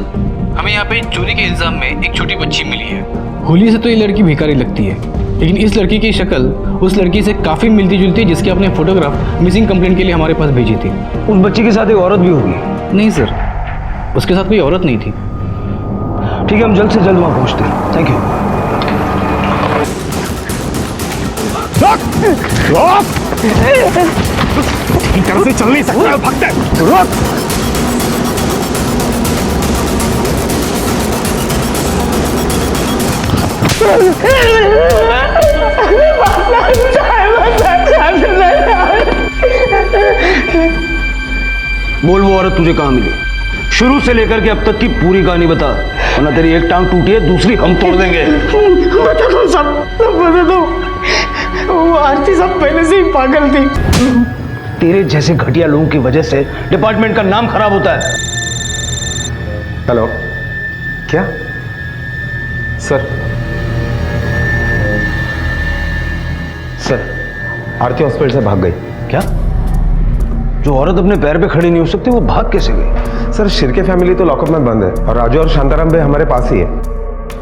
हमें यहाँ पे चोरी के इल्जाम में एक छोटी बच्ची मिली है। होली से तो ये लड़की भिखारी लगती है, लेकिन इस लड़की की शक्ल उस लड़की से काफी मिलती जुलती है जिसकी आपने फोटोग्राफ मिसिंग कंप्लेंट के लिए हमारे पास भेजी थी। उस बच्ची के साथ एक औरत भी होगी? नहीं सर, उसके साथ कोई औरत नहीं थी। ठीक है, हम जल्द से जल्द वहां पहुंचते हैं। Thank you. ठीक तरह से चल नहीं सकता, भगते रोक। बोल, वो औरत तुझे कहाँ मिली? शुरू से लेकर के अब तक की पूरी कहानी बता, वरना तेरी एक टांग टूटी है, दूसरी हम तोड़ देंगे। बता दो सब, बता दो। वो आरती सब पहले से ही पागल थी। तेरे जैसे घटिया लोगों की वजह से डिपार्टमेंट का नाम खराब होता है। हेलो, क्या सर, आरती हॉस्पिटल से भाग गई। क्या? जो औरत अपने पैर पे खड़ी नहीं हो सकती वो भाग कैसे गई? सर, शिर्के फैमिली तो लॉकअप में बंद है और राजू और शांताराम भाई हमारे पास ही है,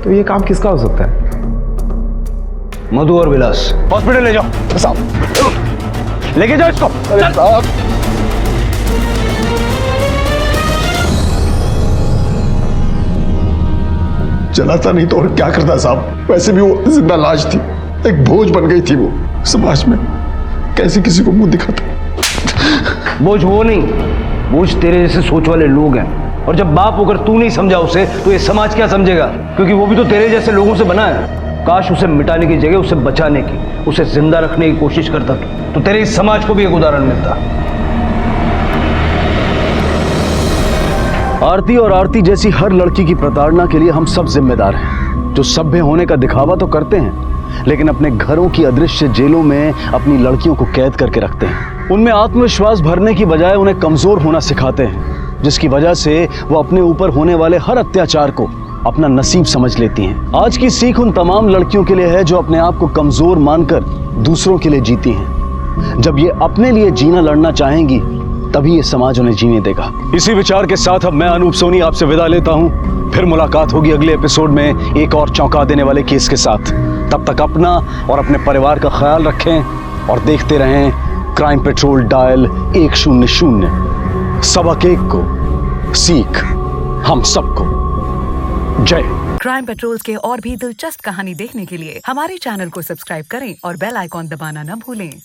तो ये काम किसका हो सकता है? मधु और विलास हॉस्पिटल ले जाओ। साहब, लेके जाओ इसको। जलाता नहीं तो और क्या करता साहब? वैसे भी वो जिंदा लाश थी, एक बोझ बन गई थी वो समाज में। कैसे किसी को मुंह दिखाता? बोझ वो नहीं, बोझ तेरे जैसे सोच वाले लोग हैं। और जब बाप होकर तू नहीं समझा उसे, तो ये समाज क्या समझेगा? क्योंकि वो भी तो तेरे जैसे लोगों से बना है। काश उसे मिटाने की जगह उसे बचाने की, उसे जिंदा रखने की कोशिश करता तो तेरे इस समाज को भी एक उदाहरण मिलता। आरती और आरती जैसी हर लड़की की प्रताड़ना के लिए हम सब जिम्मेदार हैं। जो सभ्य होने का दिखावा तो करते हैं, लेकिन अपने घरों की अदृश्य जेलों में अपनी लड़कियों को कैद करके रखते हैं। उनमें आत्मविश्वास भरने की बजाय उन्हें कमजोर होना सिखाते हैं, जिसकी वजह से वो अपने ऊपर होने वाले हर अत्याचार को अपना नसीब समझ लेती हैं। आज की सीख उन तमाम लड़कियों के लिए है जो अपने आप को कमजोर मानकर दूसरों के लिए जीती हैं। जब ये अपने लिए जीना लड़ना चाहेंगी, तभी ये समाज उन्हें जीने देगा। इसी विचार के साथ अब मैं अनूप सोनी आपसे विदा लेता हूँ। फिर मुलाकात होगी अगले एपिसोड में एक और चौंका देने वाले केस के साथ। तब तक अपना और अपने परिवार का ख्याल रखें और देखते रहें क्राइम पेट्रोल डायल 100। सबक एक को, सीख हम सबको। जय। क्राइम पेट्रोल के और भी दिलचस्प कहानी देखने के लिए हमारे चैनल को सब्सक्राइब करें और बेल आइकॉन दबाना न भूलें।